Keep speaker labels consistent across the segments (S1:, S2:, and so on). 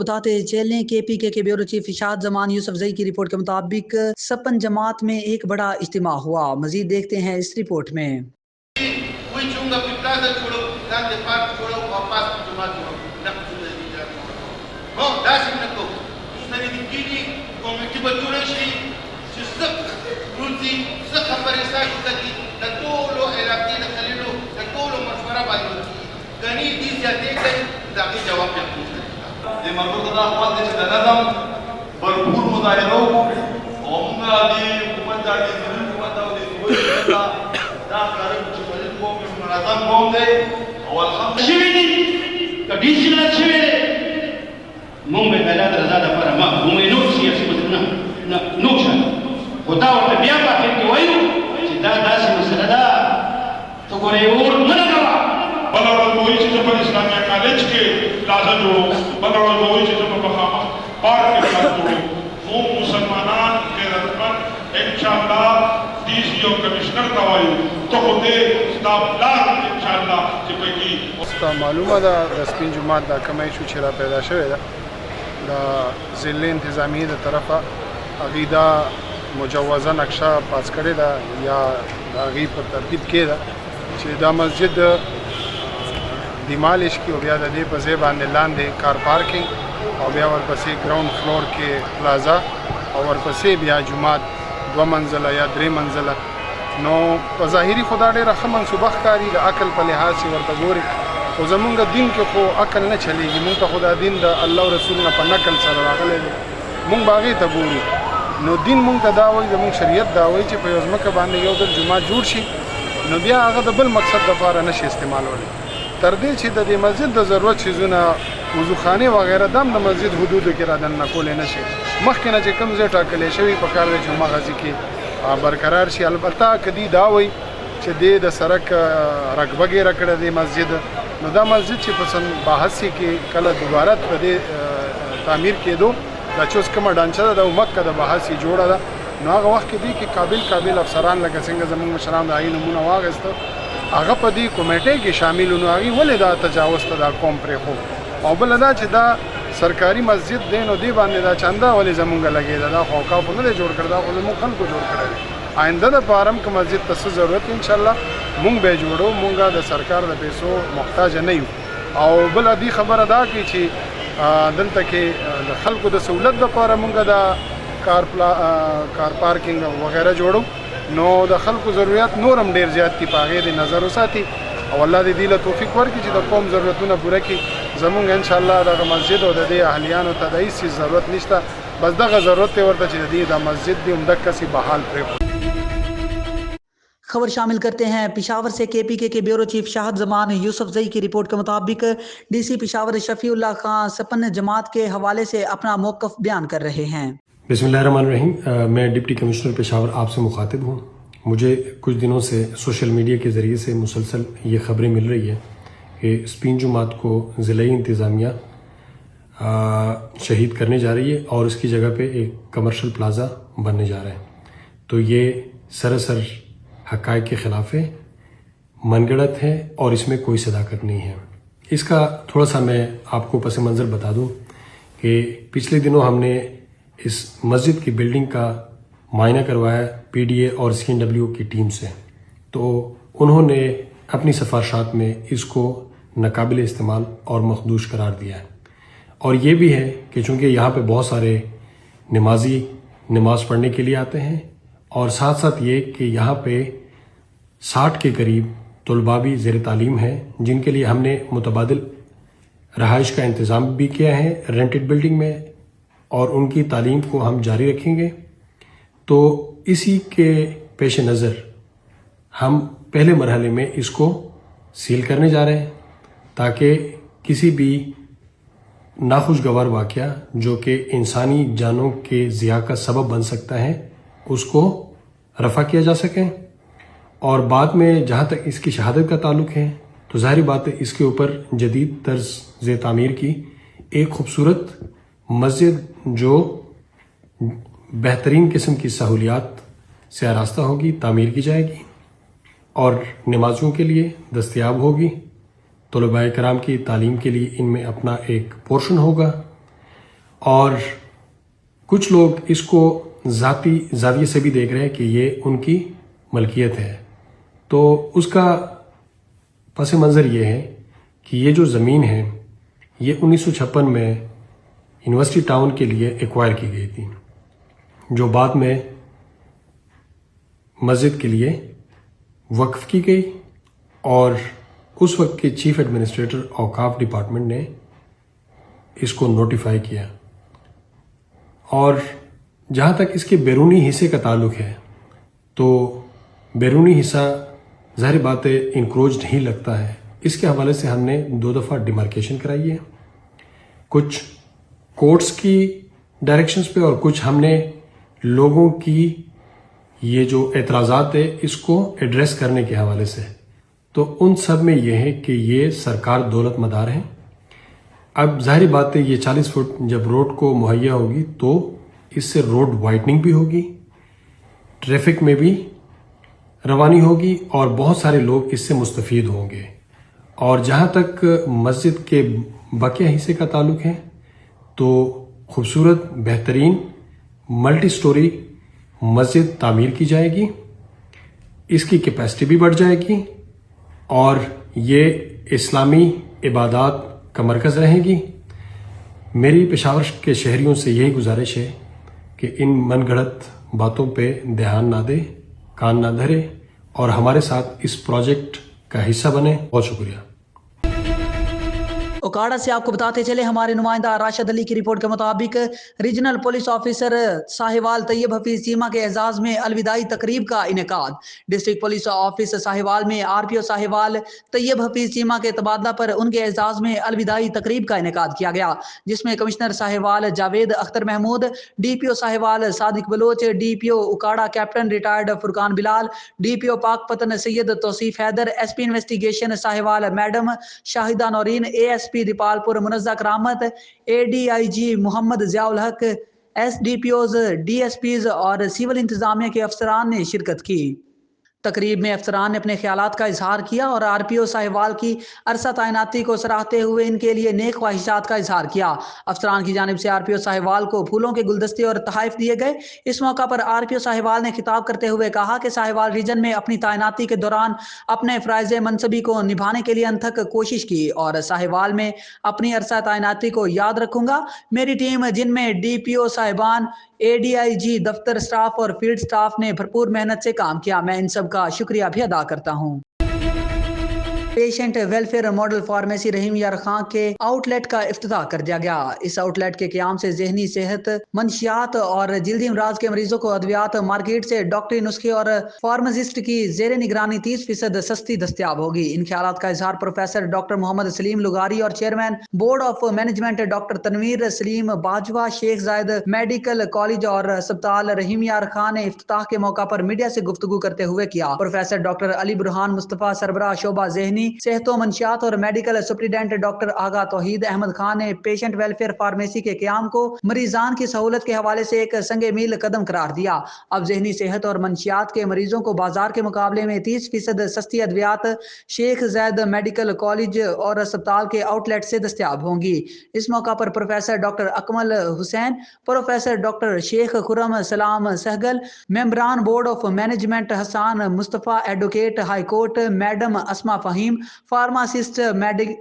S1: बताते चलें KPK के ब्यूरो चीफ इशाद जमान यूसुफजई की रिपोर्ट के मुताबिक सपन जमात में एक बड़ा इज्तिमा हुआ। मजीद देखते हैं इस रिपोर्ट में।
S2: د مربوطه د اخوات چې د نظم بھرپور مظاهره او موږ د حکومت د حکومت او د حکومت دا کارونه چې په قوم منظم قوم دی او الحمد شوی دي کدي چې شوی دی موږ به بلاد رضا د پر ما موږ نو سیاسي بدلونه نو شه خدا ورته بیا په اخر کې وایو چې دا داسې مسله ده ته ګورې اور نه لګوا بلور کوئی چې په اسلامي کالج کې پلازا جوړو بلور کوئی چې په مخامخ پارک کې پلازا جوړو قوم مسلمانان غیرتمند انشاءالله ڈی سی او کمشنر ته وایو ته خو دې ستا پلان انشاءالله چې پکې
S3: ستا معلومه ده د سپین جومات دا کومه ایشو چې را پیدا شوې ده د ضلع انتظامیې د طرفه هغوی دا مجوزه نقشه پاس کړې ده یا د هغوی په ترتیب کې ده چې دا مسجد دیمالش کی او بیا د دې په ځای باندې لاندې کار پارکینګ او بیا ورپسې ګراؤنډ فلور کې پلازا او ورپسې بیا جومات 2 منزله یا 3 منزله نو په ظاهري خو دا ډېره ښه منصوبه ښکاري د عقل په لحاظ چې ورته ګوري خو زمونږ دین کې خو عقل نه چلیږي مونږ ته خو دا دین د الله او رسول نه په نقل سره راغلی دی مونږ به هغې ته ګورو نو دین مونږ ته دا وایي زمونږ شریعت دا وایي چې په یو ځمکه باندې یو ځل جومات جوړ شي نو بیا هغه د بل مقصد دپاره نه شي استعمالولی تر دې چې د دې مسجد د ضرورت چیزونه وضوخانې وغیره دا هم د مسجد حدودو کې را دننه کولی نه شي مخکې نه چې کوم ځای ټاکلی شوي په کار دی چې هماغه ځای کې برقرار شي البته که دوی دا وایي چې دې د سړک رقبه ګیره کړې دی مسجد نو دا مسجد چې په سن 82 کې کله دوباره په دې تعمیر کېدو دا چې اوس کومه ډانچه ده د مکه د 82 جوړه ده نو هغه وخت کې دوی کې قابل افسران لکه څنګه زموږ مشران د هغې نومونه واخیسته هغه په دې کمیټې کې شامل نو هغوی ولې دا تجاوز ته دا قوم پرېښود او بله دا چې دا سرکاري مسجد دی نو دې باندې دا چنده ولې زمونږ لګېده دا خو اوقافو نه دی جوړ کړی دا خو زمونږ خلکو جوړ کړی دی آینده دپاره هم که مسجد ته څه ضرورت انشاءالله مونږ به یې جوړو مونږ د سرکار د پیسو محتاجه نه یو او بله دې خبره دا کوي چې دلته کې د خلکو د سهولت دپاره مونږ د کار پارکینګ وغیره جوړو نو د خلکو ضرورت نور هم ډېر زیات دي په هغې د نظر وساتي او الله دې دې له توفیق ورکړي چې د قوم ضرورتونه پوره کړي زمونږ انشاءالله دغه مسجد او د دې اهلیانو ته د هېڅ څیز ضرورت نشته بس دغه ضرورت دی ورته چې د دې دا مسجد دی همدقسې بحال پرېښود
S1: خبر شامل کرتے ہیں پشاور سے KPK کے بیورو چیف شاہد زمان یوسفزئی کی رپورٹ کے مطابق DC پشاور شفیع اللہ خان سپن جماعت کے حوالے سے اپنا موقف بیان کر رہے ہیں۔
S4: بسم اللہ الرحمن الرحیم۔ میں ڈپٹی کمشنر پشاور آپ سے مخاطب ہوں۔ مجھے کچھ دنوں سے سوشل میڈیا کے ذریعے سے مسلسل یہ خبریں مل رہی ہیں کہ سپین جماعت کو ضلعی انتظامیہ شہید کرنے جا رہی ہے اور اس کی جگہ پہ ایک کمرشل پلازا بننے جا رہا ہے تو یہ سراسر حقائق کے خلاف ہے، من گڑت ہے اور اس میں کوئی صداقت نہیں ہے۔ اس کا تھوڑا سا میں آپ کو پس منظر بتا دوں کہ پچھلے دنوں ہم نے اس مسجد کی بلڈنگ کا معائنہ کروایا PDA اور CNW کی ٹیم سے، تو انہوں نے اپنی سفارشات میں اس کو ناقابل استعمال اور مخدوش قرار دیا ہے اور یہ بھی ہے کہ چونکہ یہاں پہ بہت سارے نمازی نماز پڑھنے کے لیے آتے ہیں اور ساتھ ساتھ یہ کہ یہاں پہ 60 کے قریب طلباء بھی زیر تعلیم ہیں جن کے لیے ہم نے متبادل رہائش کا انتظام بھی کیا ہے رینٹڈ بلڈنگ میں اور ان کی تعلیم کو ہم جاری رکھیں گے۔ تو اسی کے پیش نظر ہم پہلے مرحلے میں اس کو سیل کرنے جا رہے ہیں تاکہ کسی بھی ناخوشگوار واقعہ جو کہ انسانی جانوں کے ضیاع کا سبب بن سکتا ہے اس کو رفع کیا جا سکے، اور بعد میں جہاں تک اس کی شہادت کا تعلق ہے تو ظاہری بات ہے اس کے اوپر جدید طرز تعمیر کی ایک خوبصورت مسجد جو بہترین قسم کی سہولیات سے آراستہ ہوگی تعمیر کی جائے گی اور نمازیوں کے لیے دستیاب ہوگی، طلباء کرام کی تعلیم کے لیے ان میں اپنا ایک پورشن ہوگا اور کچھ لوگ اس کو ذاتی زاویے سے بھی دیکھ رہے ہیں کہ یہ ان کی ملکیت ہے. تو اس کا پس منظر یہ ہے کہ یہ جو زمین ہے یہ 1956 میں یونیورسٹی ٹاؤن کے لیے ایکوائر کی گئی تھی، جو بعد میں مسجد کے لیے وقف کی گئی، اور اس وقت کے چیف ایڈمنسٹریٹر اوقاف ڈپارٹمنٹ نے اس کو نوٹیفائی کیا. اور جہاں تک اس کے بیرونی حصے کا تعلق ہے تو بیرونی حصہ ظاہر بات ہے انکروچڈ ہی لگتا ہے. اس کے حوالے سے ہم نے 2 دفعہ ڈیمارکیشن کرائی ہے، کچھ کورٹس کی ڈائریکشنز پہ اور کچھ ہم نے لوگوں کی یہ جو اعتراضات ہے اس کو ایڈریس کرنے کے حوالے سے. تو ان سب میں یہ ہے کہ یہ سرکار دولت مدار ہیں. اب ظاہری بات ہے یہ 40 فٹ جب روڈ کو مہیا ہوگی تو اس سے روڈ وائٹننگ بھی ہوگی، ٹریفک میں بھی روانی ہوگی، اور بہت سارے لوگ اس سے مستفید ہوں گے. اور جہاں تک مسجد کے بقیہ حصے کا تعلق ہے تو خوبصورت بہترین ملٹی سٹوری مسجد تعمیر کی جائے گی، اس کی کیپیسٹی بھی بڑھ جائے گی، اور یہ اسلامی عبادات کا مرکز رہے گی. میری پشاور کے شہریوں سے یہی گزارش ہے کہ ان من گھڑت باتوں پہ دھیان نہ دے، کان نہ دھرے، اور ہمارے ساتھ اس پروجیکٹ کا حصہ بنے. بہت شکریہ.
S1: اوکاڑا سے آپ کو بتاتے چلے ہمارے نمائندہ راشد علی کی رپورٹ کے مطابق ریجنل پولیس آفیسر ساہیوال طیب حفیظ چیمہ کے اعزاز میں الوداعی تقریب کا انعقاد. ڈسٹرکٹ پولیس آفس ساہیوال میں RPO ساہیوال طیب حفیظ چیمہ کے تبادلہ پر ان کے اعزاز میں الوداعی تقریب کا انعقاد کیا گیا، جس میں commissioner Sahiwal Javed Akhtar Mahmood, DPO Sahiwal Sadiq Baloch, DPO Okara captain retired Furqan Bilal, DPO Pakpattan Syed Tauseef Haider, SP investigation Sahiwal madam Shahida Noreen, ASP Dipalpur Munazza کرامت، ADIG محمد ضیاء الحق، SDPOز، DSPز اور سول انتظامیہ کے افسران نے شرکت کی. تقریب میں افسران نے اپنے خیالات کا اظہار کیا اور RPO ساہیوال کی عرصہ تعیناتی کو سراہتے ہوئے ان کے لیے نیک خواہشات کا اظہار کیا. افسران کی جانب سے RPO ساہیوال کو پھولوں کے گلدستے اور تحائف دیے گئے. اس موقع پر RPO ساہیوال نے خطاب کرتے ہوئے کہا کہ ساہیوال ریجن میں اپنی تعیناتی کے دوران اپنے فرائض منصبی کو نبھانے کے لیے انتھک کوشش کی، اور ساہیوال میں اپنی عرصہ تعیناتی کو یاد رکھوں گا. میری ٹیم جن میں DPO صاحبان، ADIG دفتر سٹاف اور فیلڈ سٹاف نے بھرپور محنت سے کام کیا، میں ان سب کا شکریہ بھی ادا کرتا ہوں. پیشنٹ ویلفیئر ماڈل فارمیسی رحیم یار خان کے آؤٹ لیٹ کا افتتاح کر دیا گیا. اس آؤٹ لیٹ کے قیام سے ذہنی صحت، منشیات اور جلدی امراض کے مریضوں کو ادویات مارکیٹ سے ڈاکٹری نسخے اور فارماسسٹ کی زیر نگرانی 30% سستی دستیاب ہوگی. ان خیالات کا اظہار پروفیسر ڈاکٹر محمد سلیم لغاری اور chairman board of management doctor Tanveer Saleem Bajwa Sheikh Zayed medical college اور ہسپتال رحیم یار خان نے افتتاح کے موقع پر میڈیا سے گفتگو کرتے ہوئے کیا. پروفیسر ڈاکٹر علی برہان مصطفیٰ سربراہ شعبہ ذہنی صحت و منشیات اور میڈیکل سپرنٹینڈنٹ ڈاکٹر آغا توحید احمد خان نے پیشنٹ ویلفیئر فارمیسی کے قیام کو مریضان کی سہولت کے حوالے سے ایک سنگ میل قدم قرار دیا. اب ذہنی صحت اور منشیات کے مریضوں کو بازار کے مقابلے میں 30% سستی ادویات شیخ زاید میڈیکل کالج اور ہسپتال کے آؤٹ لیٹ سے دستیاب ہوں گی. اس موقع پر professor doctor Akmal Hussain, professor doctor Sheikh Khurram Salam Sehgal, ممبران board of management Hassan Mustafa, advocate high court madam Asma Faheem, pharmacist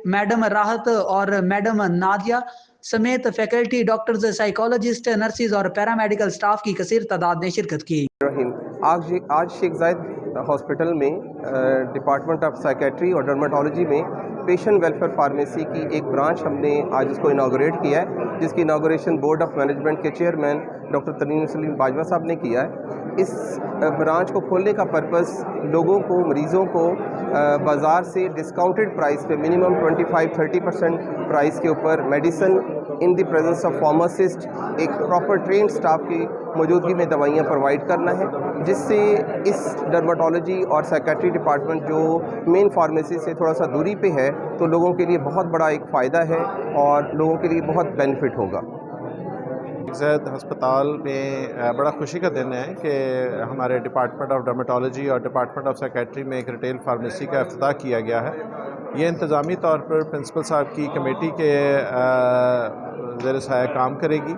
S1: madam Rahat اور میڈم نادیہ سمیت فیکلٹی، ڈاکٹرز، سائیکالوجسٹ، نرسز اور پیرامیڈیکل سٹاف کی کثیر تعداد نے شرکت کی.
S5: آج شیخ زاید ہاسپٹل میں ڈپارٹمنٹ آف سائیکیٹری اور ڈرماٹولوجی میں پیشنٹ ویلفیئر فارمیسی کی ایک برانچ ہم نے آج اس کو انوگریٹ کیا ہے، جس کی انوگریشن بورڈ آف مینجمنٹ کے چیئرمین ڈاکٹر تنویر سلیم باجوہ صاحب نے کیا ہے. اس برانچ کو کھولنے کا پرپس لوگوں کو، مریضوں کو بازار سے ڈسکاؤنٹڈ پرائس پہ منیمم 25-30% پرائس کے اوپر medicine in the presence of pharmacist, ایک پراپر ٹرینڈ سٹاف کی موجودگی میں دوائیاں پرووائڈ کرنا ہے، جس سے اس ڈرماٹولوجی اور سائیکیٹری ڈپارٹمنٹ جو مین فارمیسی سے تھوڑا سا دوری پہ ہے تو لوگوں کے لیے بہت بڑا ایک فائدہ ہے اور لوگوں کے لیے بہت بینیفٹ ہوگا.
S6: زید ہسپتال میں بڑا خوشی کا دن ہے کہ ہمارے ڈپارٹمنٹ آف ڈرمیٹالوجی اور ڈپارٹمنٹ آف سائیکیٹری میں ایک ریٹیل فارمیسی کا افتتاح کیا گیا ہے. یہ انتظامی طور پر پرنسپل صاحب کی کمیٹی کے زیر سایہ کام کرے گی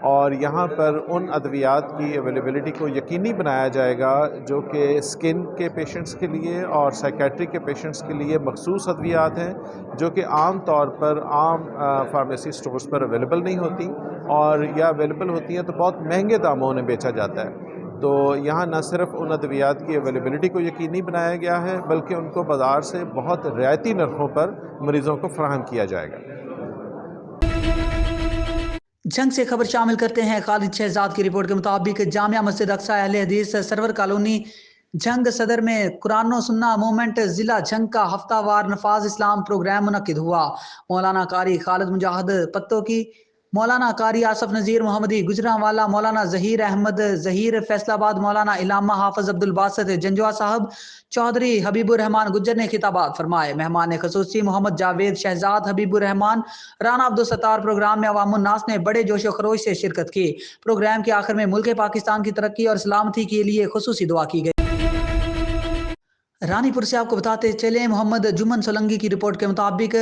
S6: اور یہاں پر ان ادویات کی اویلیبلٹی کو یقینی بنایا جائے گا جو کہ اسکن کے پیشنٹس کے لیے اور سائیکیٹری کے پیشنٹس کے لیے مخصوص ادویات ہیں جو کہ عام طور پر عام فارمیسی سٹورز پر اویلیبل نہیں ہوتی اور یا اویلیبل ہوتی ہیں تو بہت مہنگے داموں انہیں بیچا جاتا ہے. تو یہاں نہ صرف ان ادویات کی اویلیبلٹی کو یقینی بنایا گیا ہے بلکہ ان کو بازار سے بہت رعایتی نرخوں پر مریضوں کو فراہم کیا جائے گا.
S1: جنگ سے خبر شامل کرتے ہیں. خالد شہزاد کی رپورٹ کے مطابق جامعہ مسجد اقصی اہل حدیث سرور کالونی جنگ صدر میں قرآن و سنہ موومنٹ ضلع جنگ کا ہفتہ وار نفاذ اسلام پروگرام منعقد ہوا. مولانا قاری خالد مجاہد پتو کی، مولانا قاری آصف نذیر محمدی گجرانوالا، مولانا ظہیر احمد ظہیر فیصل آباد، مولانا علامہ حافظ عبد الباسط جنجوا صاحب، چودھری حبیب الرحمان گجر نے خطابات فرمائے. مہمان خصوصی محمد جاوید شہزاد، حبیب الرحمان، رانا عبدالستار. پروگرام میں عوام الناس نے بڑے جوش و خروش سے شرکت کی. پروگرام کے آخر میں ملک پاکستان کی ترقی اور سلامتی کے لیے خصوصی دعا کی گئی. رانی پور سے آپ کو بتاتے چلیں محمد جمن سولنگی کی رپورٹ کے مطابق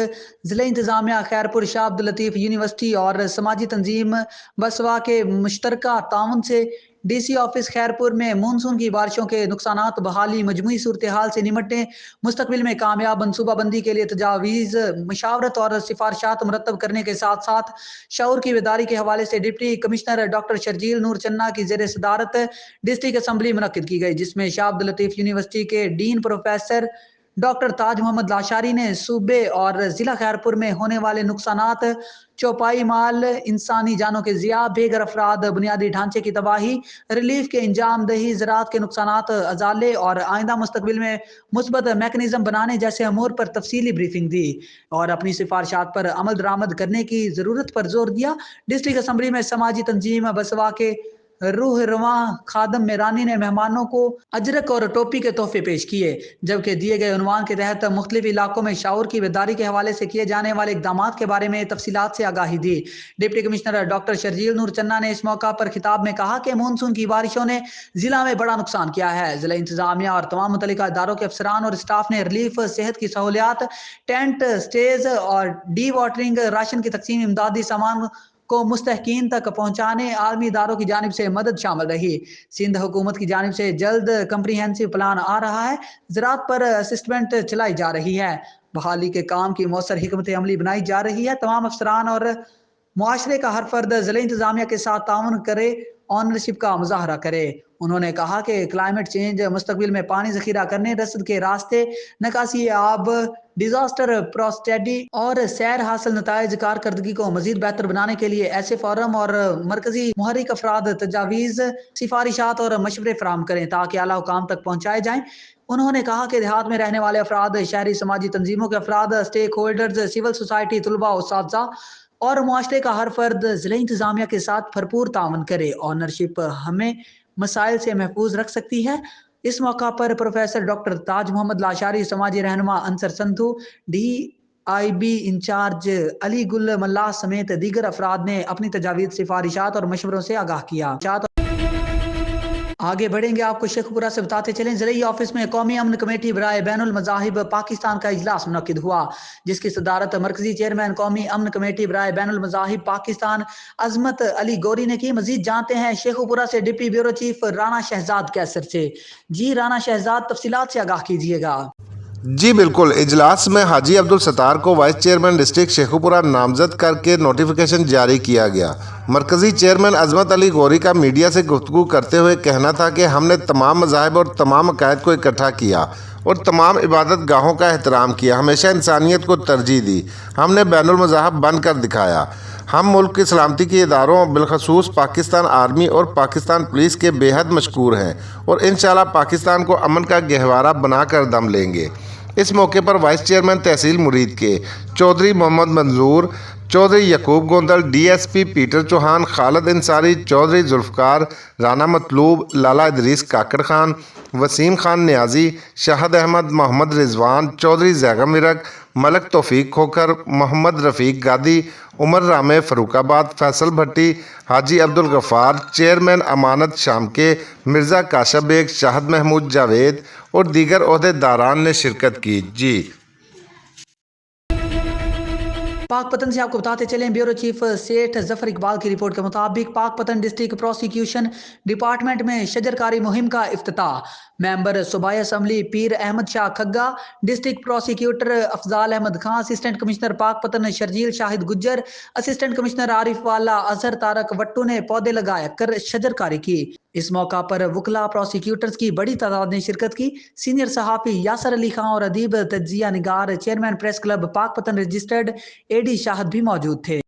S1: ضلع انتظامیہ خیرپور شاہ عبد الطیف یونیورسٹی اور سماجی تنظیم بسوا کے مشترکہ تعاون سے ڈی سی آفس خیرپور میں مونسون کی بارشوں کے نقصانات بحالی مجموعی صورتحال سے نمٹنے، مستقبل میں کامیاب منصوبہ بندی کے لیے تجاویز، مشاورت اور سفارشات مرتب کرنے کے ساتھ ساتھ شعور کی بیداری کے حوالے سے ڈپٹی کمشنر ڈاکٹر شرجیل نور چنہ کی زیر صدارت ڈسٹرکٹ اسمبلی منعقد کی گئی، جس میں شاہ عبد الطیف یونیورسٹی کے ڈین پروفیسر ڈاکٹر تاج محمد لاشاری نے صوبے اور ضلع خیرپور میں ہونے والے نقصانات، چوپائی مال، انسانی جانوں کے ضیاع، بے گھر افراد، بنیادی ڈھانچے کی تباہی، ریلیف کے انجام دہی، زراعت کے نقصانات، ازالے اور آئندہ مستقبل میں مثبت میکانزم بنانے جیسے امور پر تفصیلی بریفنگ دی اور اپنی سفارشات پر عمل درآمد کرنے کی ضرورت پر زور دیا. ڈسٹرکٹ اسمبلی میں سماجی تنظیم بسوا کے روح رواں خادم میرانی نے مہمانوں کو اجرک اور ٹوپی کے تحفے پیش کیے، جبکہ دیے گئے عنوان کے تحت مختلف علاقوں میں شعور کی بیداری کے حوالے سے کیے جانے والے اقدامات کے بارے میں تفصیلات سے آگاہی دی. ڈپٹی کمشنر ڈاکٹر شرجیل نور چنہ نے اس موقع پر خطاب میں کہا کہ مونسون کی بارشوں نے ضلع میں بڑا نقصان کیا ہے. ضلع انتظامیہ اور تمام متعلقہ اداروں کے افسران اور اسٹاف نے ریلیف، صحت کی سہولیات، ٹینٹ سٹیز اور ڈی واٹرنگ، راشن کی تقسیم، امدادی سامان کو مستحقین تک پہنچانے، عالمی اداروں کی جانب سے مدد شامل رہی. سندھ حکومت کی جانب سے جلد کمپریہنسو پلان آ رہا ہے، زراعت پر اسسمنٹ چلائی جا رہی ہے، بحالی کے کام کی مؤثر حکمت عملی بنائی جا رہی ہے. تمام افسران اور معاشرے کا ہر فرد ضلع انتظامیہ کے ساتھ تعاون کرے، آنرشپ کا مظاہرہ کرے. انہوں نے کہا کہ کلائمیٹ چینج، مستقبل میں پانی ذخیرہ کرنے، رسد کے راستے، نکاسی آب، ڈیزاسٹر پروسٹیڈی اور سیر حاصل نتائج کارکردگی کو مزید بہتر بنانے کے لیے ایسے فورم اور مرکزی محرک افراد تجاویز، سفارشات اور مشورے فراہم کریں تاکہ اعلیٰ حکام تک پہنچائے جائیں. انہوں نے کہا کہ دیہات میں رہنے والے افراد، شہری سماجی تنظیموں کے افراد، اسٹیک ہولڈرز، سول سوسائٹی، طلباء، اساتذہ اور معاشرے کا ہر فرد ضلع انتظامیہ کے ساتھ بھرپور تعاون کرے. آنرشپ ہمیں مسائل سے محفوظ رکھ سکتی ہے. اس موقع پر پروفیسر ڈاکٹر تاج محمد لاشاری، سماجی رہنما Ansar Sandhu, D I B incharge Ali Gul Mulla سمیت دیگر افراد نے اپنی تجاویز، سفارشات اور مشوروں سے آگاہ کیا. آگے بڑھیں گے، آپ کو شیخ پورہ سے بتاتے چلیں. ضلعی آفس میں قومی امن کمیٹی برائے بین المذاہب پاکستان کا اجلاس منعقد ہوا، جس کی صدارت مرکزی چیئرمین قومی امن کمیٹی برائے بین المذاہب پاکستان عظمت علی گوری نے کی. مزید جانتے ہیں شیخ پورہ سے deputy bureau chief Rana Shahzad کیسر سے. جی رانا شہزاد، تفصیلات سے آگاہ کیجیے گا.
S7: جی بالکل. اجلاس میں حاجی عبدالستار کو وائس چیئرمین ڈسٹرکٹ شیخوپورہ نامزد کر کے نوٹیفیکیشن جاری کیا گیا. مرکزی چیئرمین عظمت علی گوری کا میڈیا سے گفتگو کرتے ہوئے کہنا تھا کہ ہم نے تمام مذاہب اور تمام عقائد کو اکٹھا کیا اور تمام عبادت گاہوں کا احترام کیا. ہمیشہ انسانیت کو ترجیح دی. ہم نے بین المذاہب بن کر دکھایا. ہم ملک کی سلامتی کے اداروں، بالخصوص پاکستان آرمی اور پاکستان پولیس کے بے حد مشکور ہیں اور انشاءاللہ پاکستان کو امن کا گہوارہ بنا کر دم لیں گے. اس موقع پر vice chairman Tehsil Muridke Chaudhry Muhammad Manzoor, Chaudhry Yaqoob Gondal, D S P Peter Chauhan, Khalid Ansari, Chaudhry Zulfiqar, Rana Matloob, Lala Idrees Kakar Khan, Waseem Khan Niazi, Shahid Ahmed, Muhammad Rizwan, Chaudhry Zaigham Virk, Malik Taufiq Khokhar, Mohammad Rafiq Gadi, Umar Rame Farrukhabad, Faisal Bhatti, Haji Abdul Ghaffar, chairman Amanat Sham के, मिर्ज़ा काशा बेग, शाहद महमूद जावेद और दीगर ओहदेदारान ने शिरकत की। जी
S1: पाकपतन से आपको बताते चलें, ब्यूरो चीफ सेठ जफर इकबाल की रिपोर्ट के मुताबिक पाकपतन डिस्ट्रिक्ट प्रोसिक्यूशन डिपार्टमेंट में शजरकारी मुहिम का इफ्तिताह। मेंबर सूबाई assembly Pir Ahmad Shah Khagga, district prosecutor Afzal Ahmad Khan, assistant commissioner Pakpattan Sharjeel Shahid Gujjar, assistant commissioner Arifwala Azhar Tarak Wattoo ने पौधे लगा कर शजरकारी की। इस मौका पर वकला, प्रोसिक्यूटर्स की बड़ी तादाद ने शिरकत की। सीनियर सहाफ़ी यासर अली खान और अदीब, तज्जिया निगार, chairman press club Pakpattan registered एडी शाहद भी मौजूद थे।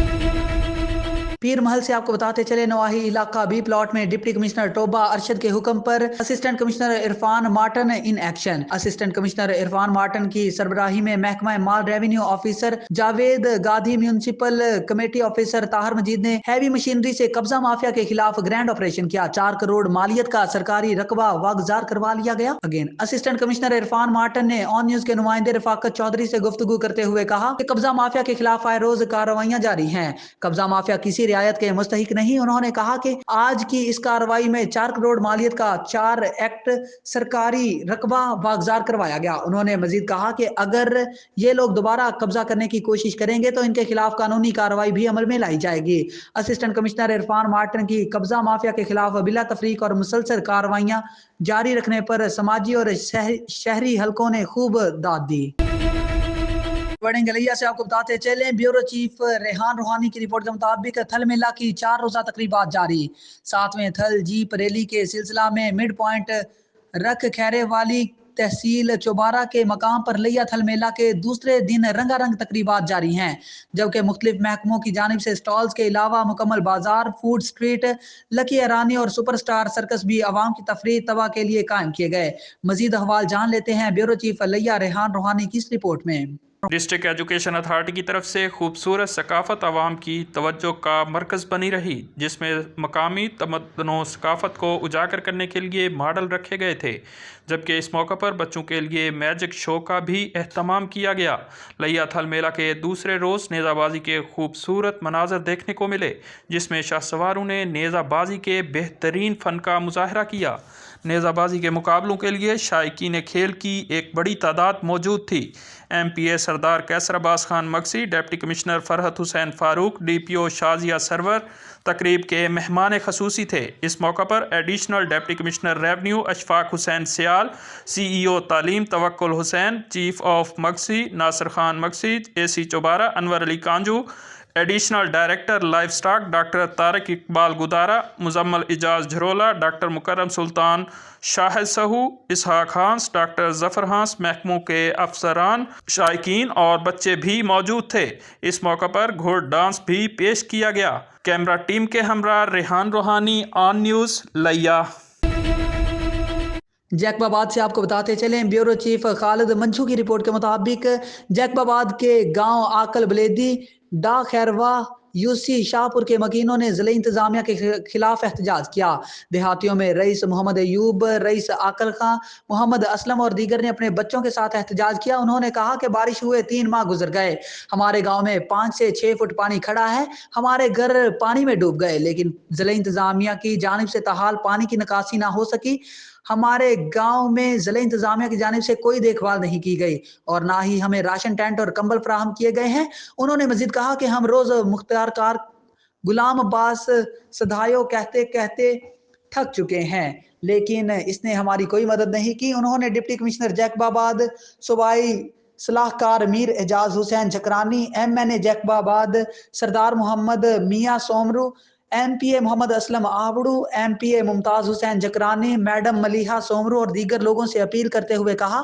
S1: पीर महल से आपको बताते चले, नवाही इलाका बी प्लॉट में डिप्टी कमिश्नर टोबा अरशद के हुक्म पर assistant commissioner Irfan Marton in action. Assistant commissioner Irfan Marton की सरबराही में महकमा माल रेवेन्यू ऑफिसर जावेद गादी, म्यूनिसिपल कमेटी ऑफिसर ताहर मजीद ने हैवी मशीनरी से कब्जा माफिया के खिलाफ ग्रैंड ऑपरेशन किया। 4 करोड़ मालियत का सरकारी रकबा वागजार करवा लिया गया। Again assistant commissioner Irfan Marton ने ऑन न्यूज के नुमाइंदे रफाकत चौधरी से गुफ्तगू करते हुए कहा कि कब्जा माफिया के खिलाफ आए रोज कार्रवाइयां जारी हैं। कब्जा माफिया किसी रियायत के मुस्तहिक नहीं। उन्होंने कहा कि आज की इस कार्रवाई में 4 करोड़ मालियत का 4 एक्ट सरकारी रकबा वागजार करवाया गया। उन्होंने मजीद कहा कि अगर ये लोग दोबारा कब्जा करने की कोशिश करेंगे तो इनके खिलाफ कानूनी कार्रवाई भी अमल में लाई जाएगी। असिस्टेंट कमिश्नर इरफान मार्टन की कब्जा माफिया के खिलाफ बिला तफरीक और मुसलसल कार्रवाइयां जारी रखने पर समाजी और शहरी हलकों ने खूब दाद दी। बड़े गलैया से आपको बताते चलें, ब्यूरो चीफ रेहान रूहानी की रिपोर्ट के मुताबिक थल मेला की 4 रोज़ा तकरीबात जारी। 7वें थल जीप रैली के सिलसिला में मिड पॉइंट रख खैरे वाली तहसील चौबारा के मकाम पर लिया थल मेला के दूसरे दिन रंगारंग तकरीबात जारी हैं, जबकि मुख्तलिफ महकमों की जानिब से स्टॉल्स के अलावा मुकम्मल बाजार, फूड स्ट्रीट, लकी अरानी और सुपरस्टार सर्कस भी आवाम की तफरीह तवा के लिए कायम किए गए। मजीद अहवाल जान लेते हैं ब्यूरो चीफ लिया रेहान रूहानी की इस रिपोर्ट में।
S8: डिस्ट्रिक्ट एजुकेशन अथॉरिटी की तरफ से खूबसूरत सकाफ़त आवाम की तवज्जो का मरकज़ बनी रही, जिसमें मकामी तमद्दुन व सकाफ़त को उजागर करने के लिए मॉडल रखे गए थे, जबकि इस मौका पर बच्चों के लिए मैजिक शो का भी अहतमाम किया गया। लिया थल मेला के दूसरे रोज़ नेज़ाबाजी के खूबसूरत मनाजर देखने को मिले, जिसमें शाहसवारों ने नेज़ाबाजी के बेहतरीन फ़न का मुजाहरा किया। नेज़ाबाजी के मुकाबलों के लिए शायकीन खेल की एक बड़ी तादाद मौजूद थी। MPA Sardar Qaiser Abbas Khan Maxi, deputy commissioner Farhat Hussain Farooq, DPO Shazia Sarwar तकरीब के मेहमान खसूसी थे। इस मौका पर additional deputy commissioner revenue Ashfaq Hussain Sial, CEO तालीम Tawakkul Hussain, chief of Maxi Nasir Khan Maxi, AC Chaubara Anwar Ali Kanju, additional director livestock doctor Tariq Iqbal Gudara, Muzammil Ijaz Jhrola, doctor Mukarram Sultan Shahid Sahu, Ishaq Hans, doctor Zafar Hans, महकमों के अफसरान, शायकीन और बच्चे भी मौजूद थे। इस मौका पर घोड़ डांस भी पेश किया गया। कैमरा टीम के हमरा रेहान रूहानी, ऑन न्यूज़ लिया।
S1: जैकबाबाद से आपको बताते चलें, ब्यूरो चीफ खालिद मंछू की रिपोर्ट के मुताबिक जैकबाबाद के गांव आकल बलेदी, डा खैरवा, UC शाहपुर के मकीनों ने ज़िले इंतज़ामिया के खिलाफ एहतजाज किया। देहातियों में रईस मोहम्मद अयूब, रईस आकल खां, मोहम्मद असलम और दीगर ने अपने बच्चों के साथ एहतजाज किया। उन्होंने कहा कि बारिश हुए 3 माह गुजर गए, हमारे गांव में 5 से 6 फुट पानी खड़ा है, हमारे घर पानी में डूब गए, लेकिन ज़िले इंतज़ामिया की जानिब से ताहाल पानी की निकासी ना हो सकी। हमारे गांव में ज़िले इंतज़ामिया की जानिब से कोई देखभाल नहीं की गई और ना ही हमें राशन टेंट और कंबल फराहम किए गए हैं। उन्होंने मजीद कहा कि हम रोज़ मुख्तारकार गुलाम अब्बास सदायो कहते कहते थक चुके हैं, लेकिन इसने हमारी कोई मदद नहीं की। उन्होंने डिप्टी कमिश्नर जैकबाबाद, सूबाई सलाहकार Mir Ejaz Hussain Jakrani, MNA Jacobabad Sardar Mohammad Mian Soomro, MPA Mohammad Aslam Awadu, MPA Mumtaz Hussain Jakhrani, madam Maliha Soomro और दीगर लोगों से अपील करते हुए कहा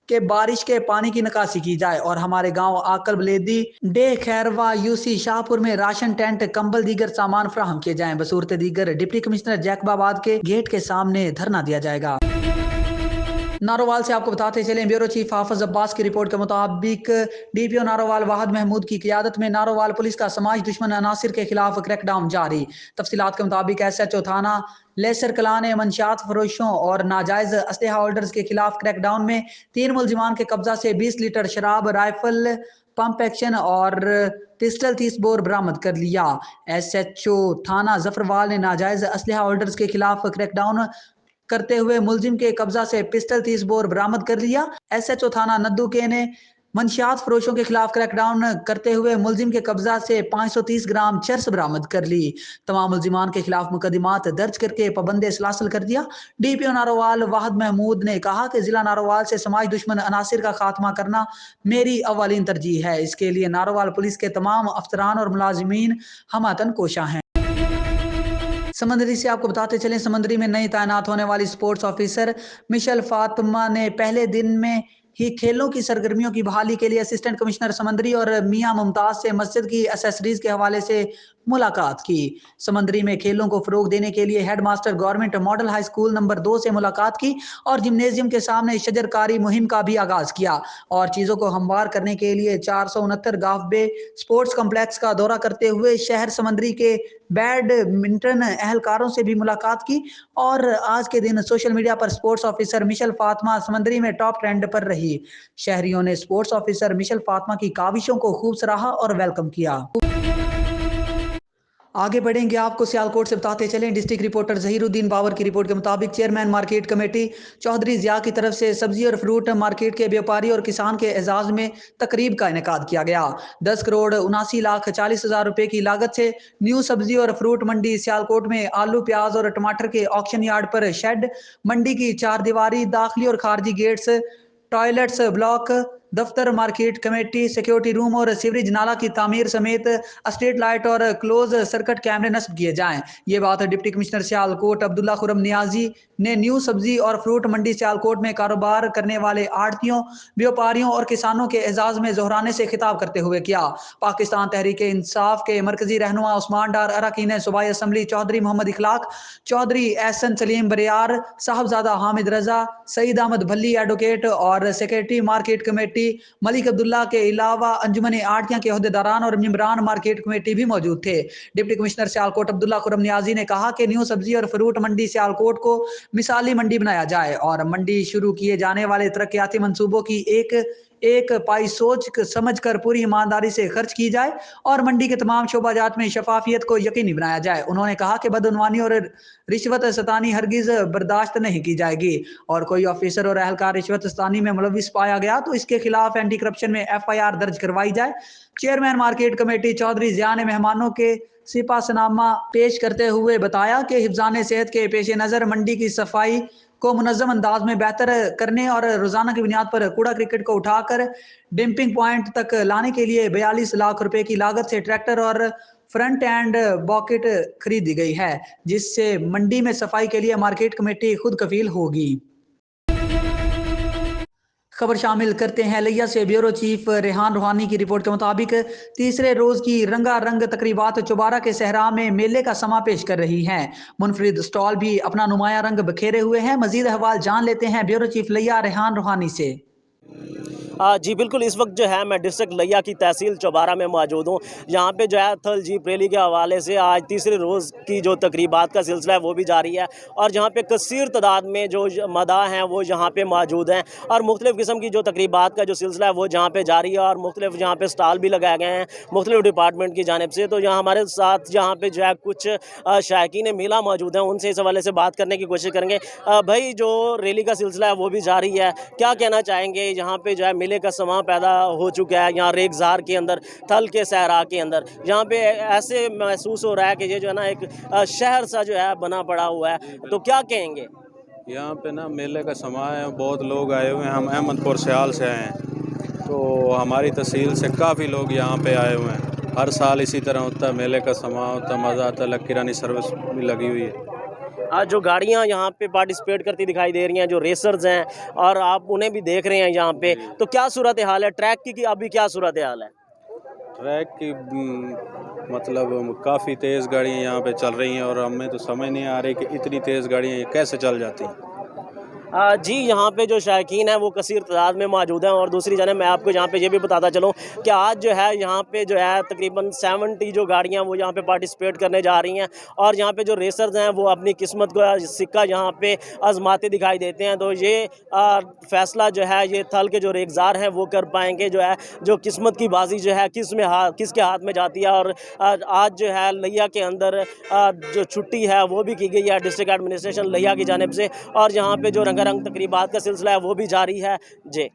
S1: कि बारिश के पानी की निकासी की जाए और हमारे गांव आकल बलेदी, डे खैरवा, UC शाहपुर में राशन टेंट, कंबल, दीगर सामान फराहम किए जाएं। बसूरत दीगर डिप्टी कमिश्नर जैकबाबाद के गेट के सामने धरना दिया जाएगा। नारोवाल से आपको बताते चलें, ब्यूरो चीफ हाफिज अब्बास की रिपोर्ट के मुताबिक डीपीओ नारोवाल वाहिद महमूद की क़ियादत में नारोवाल पुलिस का समाज दुश्मन अनासिर के खिलाफ क्रैकडाउन जारी। तफसीलात के मुताबिक SHO थाना लेसर कला ने मंशियात फरोशों और नाजायज़ असलहा होल्डर्स के खिलाफ क्रैकडाउन में 3 मुलजिमान के कब्जा से 20 लीटर शराब, राइफल, पंप एक्शन और पिस्टल 30 बोर बरामद कर लिया। SHO थाना जफरवाल ने नाजायज़ असलहा होल्डर्स के खिलाफ क्रैकडाउन करते हुए मुलजिम के कब्जा से पिस्टल 30 बोर बरामद कर लिया। SHO थाना नद्दू के ने मंशियात फरोशों के खिलाफ क्रैकडाउन करते हुए मुलजिम के कब्जा से 530 ग्राम चरस बरामद कर ली। तमाम मुलजिमान के खिलाफ मुकदमात दर्ज करके पाबंद सलासल कर दिया। डीपीओ नारोवाल वाहिद महमूद ने कहा कि जिला नारोवाल से समाज दुश्मन अनासिर का खात्मा करना मेरी अव्वलीन तरजीह है। इसके लिए नारोवाल पुलिस के तमाम अफसरान और मुलाजिमीन हमतन कोशा हैं। समंदरी से आपको बताते चलें, समंदरी में नई तैनात होने वाली स्पोर्ट्स ऑफिसर मिशेल फातिमा ने पहले दिन में ही खेलों की सरगर्मियों की बहाली के लिए असिस्टेंट कमिश्नर समंदरी और मियां मुमताज से मस्जिद की एसेसरीज के हवाले से मुलाकात की। समंदरी में खेलों को फरोग देने के लिए head master government model high school number 2 से मुलाकात की और जिम्नेजियम के सामने शजरकारी मुहिम का भी आगाज किया और चीज़ों को हमवार करने के लिए 469 गाफबे स्पोर्ट्स कम्प्लेक्स का दौरा करते हुए शहर समंदरी के बैडमिंटन अहलकारों से भी मुलाकात की। और आज के दिन सोशल मीडिया पर स्पोर्ट्स ऑफिसर मिशेल फातिमा समंदरी में टॉप ट्रेंड पर रही। शहरियों ने स्पोर्ट्स ऑफिसर मिशेल फातिमा की काविशों को खूब सराहा और वेलकम किया। आगे बढ़ेंगे, आपको सियालकोट से बताते चलें, डिस्ट्रिक्ट रिपोर्टर जहीरुद्दीन बाबर की रिपोर्ट के मुताबिक चेयरमैन मार्केट कमेटी चौधरी जिया की तरफ से सब्जी और फ्रूट मार्केट के व्यापारी और किसान के एजाज में तकरीब का इनेकाद किया गया। 10 करोड़ 79,40,000 रुपए की लागत से न्यू सब्जी और फ्रूट मंडी सियालकोट में आलू, प्याज और टमाटर के ऑक्शन यार्ड पर शेड, मंडी की 4 दीवारी, दाखिली और खारजी गेट्स, टॉयलेट्स ब्लॉक, दफ्तर, मार्केट कमेटी, सिक्योरिटी रूम और सीवरेज नाला की तामीर समेत स्ट्रीट लाइट और क्लोज सर्किट कैमरे नस्ब किए जाएं। ये बात डिप्टी कमिश्नर सियालकोट अब्दुल्ला खुरम नियाजी ने न्यू सब्जी और फ्रूट मंडी सियालकोट में कारोबार करने वाले आड़तियों, व्यापारियों और किसानों के एजाज में जोहराने से खिताब करते हुए किया। पाकिस्तान तहरीक इंसाफ के मरकजी रहनुमा उस्मान डार, अरकान सूबाई असम्बली चौधरी मोहम्मद इखलाक, चौधरी एहसन सलीम बरियार, साहबजादा हामिद रजा, सईद अहमद भल्ली एडवोकेट और secretary market committee Malik Abdullah के अलावा अंजुमन आड़तियां के अहदेदारान और मेंबरान मार्केट कमेटी भी मौजूद थे। डिप्टी कमिश्नर सियालकोट अब्दुल्ला खुरम नियाजी ने कहा कि न्यू सब्जी और फ्रूट मंडी सियालकोट को मिसाली मंडी बनाया जाए और मंडी शुरू किए जाने वाले तरक्याती मंसूबों की एक पाई सोच समझ कर पूरी ईमानदारी से खर्च की जाए और मंडी के तमाम शोबाजात में शफाफियत को यकीनी बनाया जाए। उन्होंने कहा कि बदउनवानी और रिश्वत सतानी हरगिज बर्दाश्त नहीं की जाएगी और कोई ऑफिसर और अहलकार रिश्वत सतानी में मुलविस पाया गया तो इसके खिलाफ एंटी करप्शन में FIR दर्ज करवाई जाए। चेयरमैन मार्केट कमेटी चौधरी जिया ने मेहमानों के सिपासनामा पेश करते हुए बताया कि हिफ्जान सेहत के पेश नज़र मंडी की सफाई को मुनज़्ज़म अंदाज में बेहतर करने और रोजाना की बुनियाद पर कूड़ा क्रिकेट को उठाकर डंपिंग पॉइंट तक लाने के लिए 42 लाख रुपए की लागत से ट्रैक्टर और फ्रंट एंड बॉकेट खरीदी गई है, जिससे मंडी में सफाई के लिए मार्केट कमेटी खुद कफील होगी। खबर शामिल करते हैं लिया से। ब्यूरो चीफ रेहान रूहानी की रिपोर्ट के मुताबिक तीसरे रोज की रंगारंग तकरीबात चौबारा के सहरा में मेले का समा पेश कर रही हैं। मुनफरिद स्टॉल भी अपना नुमाया रंग बखेरे हुए हैं। मजीद अहवाल जान लेते हैं ब्यूरो चीफ लिया रेहान रूहानी से।
S9: जी बिल्कुल, इस वक्त जो है मैं डिस्ट्रिक्ट लिया की तहसील चौबारा में मौजूद हूँ। यहाँ पे जो है थल जीप रैली के हवाले से आज तीसरे रोज़ की जो तकरीबात का सिलसिला है वो भी जारी है और जहाँ पे कसीर तादाद में जो मदा हैं वो यहाँ पे मौजूद हैं और मुख्तलिफ़ किस्म की जो तकरीबात का जो सिलसिला है वो जहाँ पे जारी है और मुख्तलिफ़ यहाँ पे स्टॉल भी लगाए गए हैं मुख्तलिफ़ डिपार्टमेंट की जानिब से। तो यहाँ हमारे साथ यहाँ पे जो है कुछ शायकीन मेला मौजूद हैं, उनसे इस हवाले से बात करने की कोशिश करेंगे। भाई, जो रैली का सिलसिला है वो भी जारी है, क्या कहना चाहेंगे? यहाँ पे जो है मेले का समा पैदा हो चुका है यहाँ रेगजार के अंदर, थल के सहरा के अंदर। यहाँ पे ऐसे महसूस हो रहा है कि ये जो है ना एक शहर सा जो है बना पड़ा हुआ है, तो क्या कहेंगे?
S10: यहाँ पे ना मेले का समा है, बहुत लोग आए हुए हैं। हम अहमदपुर सियाल से आए हैं, तो हमारी तहसील से काफ़ी लोग यहाँ पे आए हुए हैं। हर साल इसी तरह होता है, मेले का समा होता है, मज़ा आता है। किरानी सर्विस भी लगी हुई है।
S9: आज जो गाड़ियाँ यहाँ पे पार्टिसिपेट करती दिखाई दे रही हैं, जो रेसर्स हैं, और आप उन्हें भी देख रहे हैं यहाँ पे, तो क्या सूरत हाल है ट्रैक की अभी क्या सूरत हाल है?
S10: ट्रैक की मतलब काफ़ी तेज़ गाड़ियाँ यहाँ पे चल रही हैं और हमें तो समझ नहीं आ रही कि इतनी तेज़ गाड़ियाँ कैसे चल जाती हैं।
S9: जी यहाँ पे जो शायकीन हैं वो कसीर तादाद में मौजूद हैं, और दूसरी जानब मैं आपको यहाँ पे ये भी बताता चलूँ कि आज जो है यहाँ पे जो है तकरीबन 70 जो गाड़ियाँ वो यहाँ पे पार्टिसिपेट करने जा रही हैं, और यहाँ पे जो रेसर्स हैं वो अपनी किस्मत को सिक्का यहाँ पे आजमाते दिखाई देते हैं। तो ये फैसला जो है ये थल के जो रेगजार हैं वो कर पाएंगे जो है जो किस्मत की बाजी जो है किसके हाथ में जाती है। और आज जो है लिया के अंदर जो छुट्टी है वो भी की गई है डिस्ट्रिक्ट एडमिनिस्ट्रेशन लिया की जानिब से, और यहाँ पे जो रंगारंग तकरीबात का सिलसिला है वो भी जारी है। जी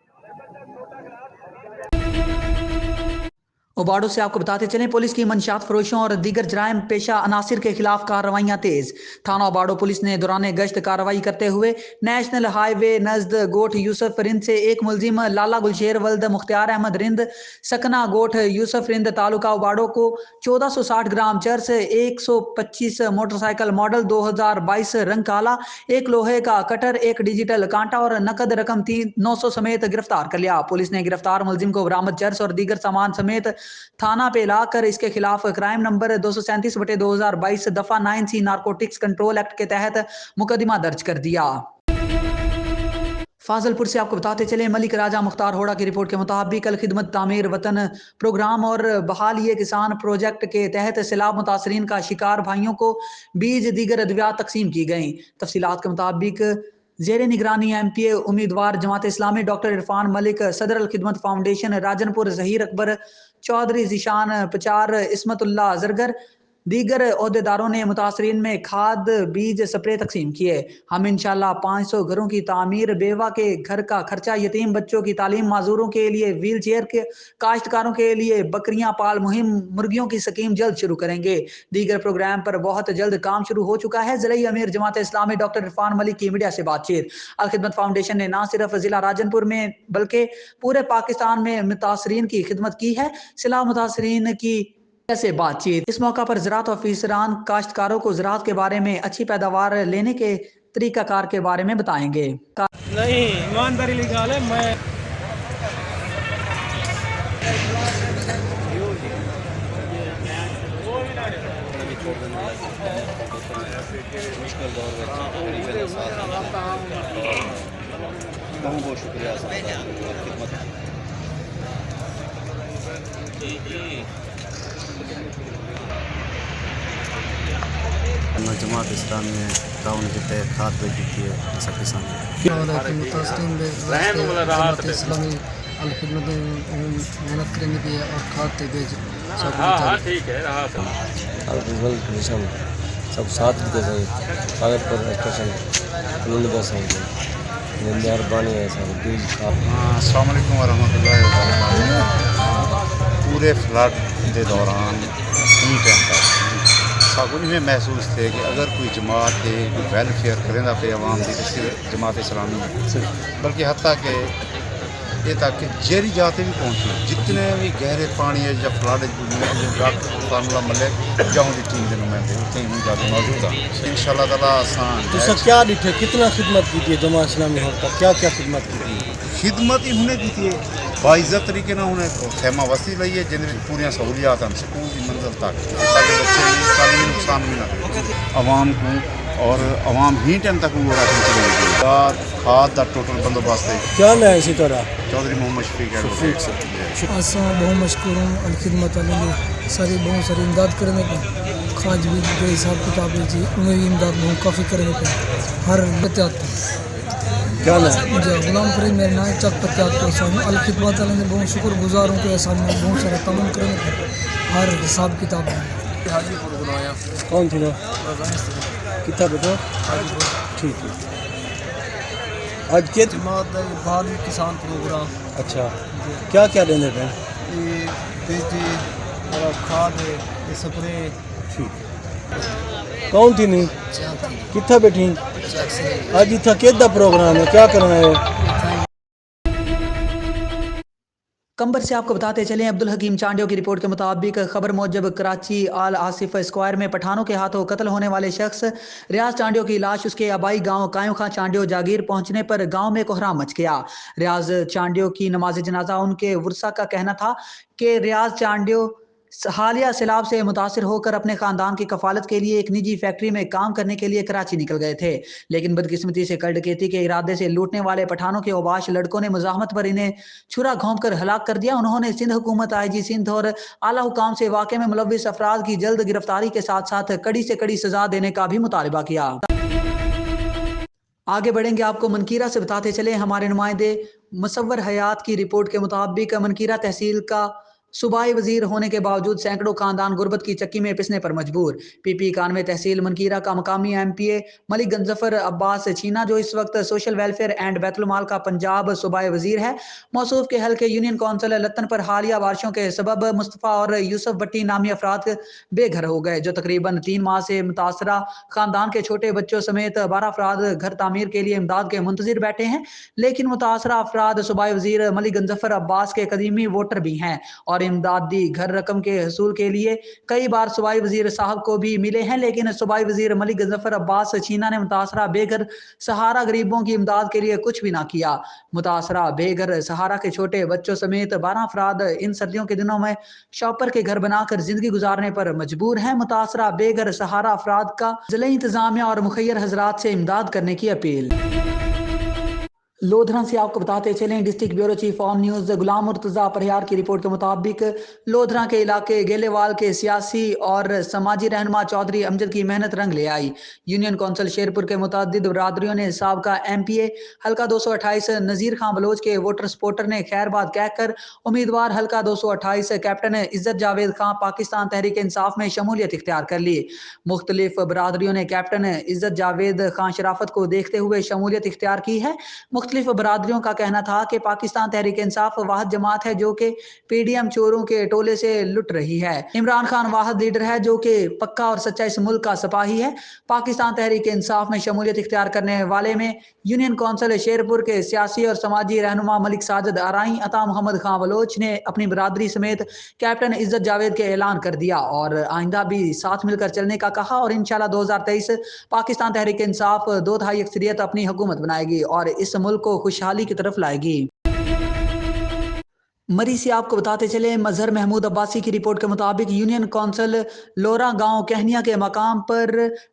S1: ओबाडो से आपको बताते चलें, पुलिस की मंशियात फरोशों और दीगर जराइम पेशा अनासिर के खिलाफ कार्रवाइयाँ तेज। थाना ओबाडो पुलिस ने दौरान गश्त कार्रवाई करते हुए नेशनल हाईवे नजद गोठ यूसुफ रिंद से एक मुलजिम लाला गुलशेर वल्द मुख्तियार अहमद रिंद सकना गोठ यूसुफ रिंद तालुका ओबाडो को 1460 ग्राम चरस, 125 मोटरसाइकिल मॉडल 2022 रंग काला, एक लोहे का कटर, एक डिजिटल कांटा और नकद रकम 900 समेत गिरफ्तार कर लिया। पुलिस ने गिरफ्तार मुलजिम को बरामद चरस और दीगर सामान समेत थाना पे लाकर इसके खिलाफ क्राइम नंबर 237/2022 दफा 9C नारकोटिक्स कंट्रोल एक्ट के तहत मुकदमा दर्ज कर दिया। फाजलपुर से आपको बताते चले, मलिक राजा मुख्तार होड़ा की रिपोर्ट के मुताबिक अल खिदमत तामीर वतन प्रोग्राम और बहाली किसान प्रोजेक्ट के तहत सैलाब मुतासरीन का शिकार भाइयों को बीज दीगर अद्वियात तकसीम की गई। तफसीलात के मुताबिक जेर निगरानी MPA उम्मीदवार जमात इस्लामी डॉक्टर इरफान मलिक, सदर अल खिदमत फाउंडेशन राजनपुर जहीर अकबर चौधरी, जीशान पचार, इस्मतुल्लाह जरगर, दीगर अहदेदारों ने मुतासरीन में खाद बीज स्प्रे तकसीम किए। हम इंशाल्लाह 500 घरों की तामीर, बेवा के घर का खर्चा, यतीम बच्चों की तालीम, माजूरों के लिए व्हील चेयर के, काश्तकारों के लिए बकरियां पाल मुहिम, मुर्गियों की स्कीम जल्द शुरू करेंगे। दीगर प्रोग्राम पर बहुत जल्द काम शुरू हो चुका है। ज़िला अमीर जमात इस्लामी डॉक्टर इरफान मलिक की मीडिया से बातचीत। अल खिदमत फाउंडेशन ने न सिर्फ जिला राजनपुर में बल्कि पूरे पाकिस्तान में मुतासरीन की खिदमत की है। सिला मुतासरीन की से बातचीत। इस मौका पर ज़राअत ऑफिसरान काश्तकारों को ज़राअत के बारे में अच्छी पैदावार लेने के तरीकाकार के बारे में बताएंगे।
S11: नहीं, ईमानदारी लिखा है। मैं
S12: बहुत शुक्रिया जमात इस्लाम में ताउन के तहत खाद भेजी थी सब किसान इस्लामी अल खिदमत मेहनत करेंगे भी और खाद भेज ठीक है सब साथ कागज पर स्टेशन मेहरबानी है सर।
S3: अस्सलाम वालेकुम वरहमतुल्लाहि वबरकातुहू। पूरे फ्लड के दौरान साकुन में महसूस थे कि अगर कोई जमात है वेलफेयर करेंदा पे आवाम की तो सिर्फ जमात इस्लामी है, बल्कि हत्ता कि ये तक जेरी जाते भी पहुँची जितने भी गहरे पानी है या फ्लड डॉक्टर मलिक जाऊँ की टीम के नुमाइंदे उतने ही जाते मौजूद हैं इंशाअल्लाह ताला। आसान
S12: तो क्या डिठे कितना खिदमत की थी जमात इस्लामी होता क्या क्या खिदमत की थी?
S3: खिदमत ही उन्हें की थी बाइज़्ज़त तरीके ना उन्हें खैमा वस्ती ली है जिनमें पूरी सहूलियात हैं स्कूल की मंजिल तक, ताकि बच्चे कानूनी नुकसान भी ना करें आवाम को और आवाम ही टाइम तक वो राशन चलेगी। खाद का टोटल बंदोबस्त है।
S12: क्या मैं इसी तरह
S3: चौधरी मोहम्मद शफीक
S13: बहुत मशकूर हूँ। अल खिदमत सारी बहुत सारी इमदाद करने को खाद भी जो हिसाब किताब जी उन्हें भी इमदाद बहुत काफ़ी करने को हर एहतियात
S12: क्या ना
S13: मुझे गुलाम फरीद मेरे नाम चक एहतियात को अल खिदमत ने बहुत शुक्र गुजार हूँ कि सामने बहुत सारा तमाम करने को हर हिसाब किताब
S12: कौन थी ना कितना बेटा ठीक है। आज के
S13: बाद किसान प्रोग्राम
S12: अच्छा क्या क्या देने पे
S13: ये बीज और खाद स्प्रे
S12: ठीक कौन थी नहीं कितना बैठी आज इतना केदा प्रोग्राम है क्या करना है?
S1: कंबर से आपको बताते चलें, अब्दुल हकीम चांडियो की रिपोर्ट के मुताबिक खबर मौजब कराची आल आसिफ स्क्वायर में पठानों के हाथों कत्ल होने वाले शख्स रियाज चांडियो की लाश उसके आबाई गांव कायों खां चांडियो जागीर पहुंचने पर गांव में कोहराम मच गया। रियाज चांडियो की नमाज जनाजा उनके वर्सा का कहना था कि रियाज चांडियो हालिया सैलाब से मुतासिर होकर अपने खानदान की कफालत के लिए एक निजी फैक्ट्री में काम करने के लिए कराची निकल गए थे, लेकिन बदकिस्मती से कर डकैती के इरादे से लूटने वाले पठानों के औबाश लड़कों ने मुजाहमत पर इन्हें छुरा घोंप कर हलाक कर दिया। उन्होंने सिंध हुकूमत, IG सिंध और आला हुकाम से वाक़े में मुलव्विस अफराद की जल्द गिरफ्तारी के साथ साथ कड़ी से कड़ी सजा देने का भी मुतालबा किया। आगे बढ़ेंगे, आपको मनकीरा से बताते चले, हमारे नुमाइंदे मुसव्वर हयात की रिपोर्ट के मुताबिक मनकीरा तहसील का सूबाई वजीर होने के बावजूद सैकड़ों खानदान गुर्बत की चक्की में पिसने पर मजबूर। PP 91 तहसील मनकीरा का मकामी MPA मलिक गंजफर अब्बास छीना, जो इस वक्त सोशल वेलफेयर एंड बैतुल-माल का पंजाब सूबाई वजीर है, मौसूफ के हल्के यूनियन कौंसिल लत्तन पर हालिया बारिशों के सबब मुस्तफ़ा और यूसुफ भट्टी नामी अफराद बेघर हो गए, जो तकरीबन 3 माह से मुतासरा खानदान के छोटे बच्चों समेत 12 अफराद घर तामीर के लिए इमदाद के मुंतजिर बैठे हैं। लेकिन मुतासरा अफराद सूबाई वजीर मलिक गंजफर अब्बास के कदीमी वोटर भी हैं और इमदादी घर रकम के हसूल के लिए कई बार सूबाई वजीर साहब को भी मिले हैं, लेकिन सूबाई वजीर मलिक गंजफर अब्बास छीना ने मुतासरा बेघर सहारा गरीबों की इमदाद के लिए कुछ भी ना किया। मुतासरा बेघर सहारा के छोटे बच्चों समेत 12 अफराद इन सर्दियों के दिनों में शॉपर के घर बनाकर जिंदगी गुजारने पर मजबूर हैं। मुतासरा बेघर सहारा अफराद का जिला इंतजामिया और मुखैर हजरात से इमदाद करने की अपील। लोधरा से आपको बताते चलें, district bureau chief on news Ghulam Murtaza Paryar की रिपोर्ट के मुताबिक लोधरा के इलाके गेलेवाल के सियासी और समाजी रहनुमा चौधरी अमजद की मेहनत रंग ले आई। यूनियन कौंसिल शेरपुर के मुतअद्दिद बरादरियों ने साबका MPA हल्का 228 नज़ीर खां बलोच के वोटर सपोर्टर ने खैरबाद कहकर उम्मीदवार हल्का 228 कैप्टन इज्जत जावेद खां पाकिस्तान तहरीक इंसाफ में शमूलियत इख्तियार कर ली। मुख्तलिफ बरादरियों ने कैप्टन इज्जत जावेद खां शराफत को देखते हुए शमूलियत इख्तियार की है। मुख्तलिफ बरादरियों का कहना था कि पाकिस्तान तहरीक इंसाफ वाहिद जमात है जो कि PDM चोरों के टोले से लुट रही है। इमरान खान वाहिद लीडर है जो कि पक्का और सच्चा इस मुल्क का सिपाही है। पाकिस्तान तहरीक इंसाफ में शमूलियत इख्तियार करने वाले में यूनियन कौंसिल शेरपुर के सियासी और समाजी रहनुमा मलिक साजिद आराई अता मोहम्मद खां बलोच ने अपनी बरादरी समेत कैप्टन इज्जत जावेद के ऐलान कर दिया और आइंदा भी साथ मिलकर चलने का कहा और इंशाल्लाह 2023 पाकिस्तान तहरीक इंसाफ 2/3 अक्सरियत अपनी हुकूमत बनाएगी और इस मुल्क को खुशहाली की तरफ लाएगी। मरी से आपको बताते चले, मजहर महमूद अब्बासी की रिपोर्ट के मुताबिक यूनियन कौंसिल लोरा गांव कहनिया के मकाम पर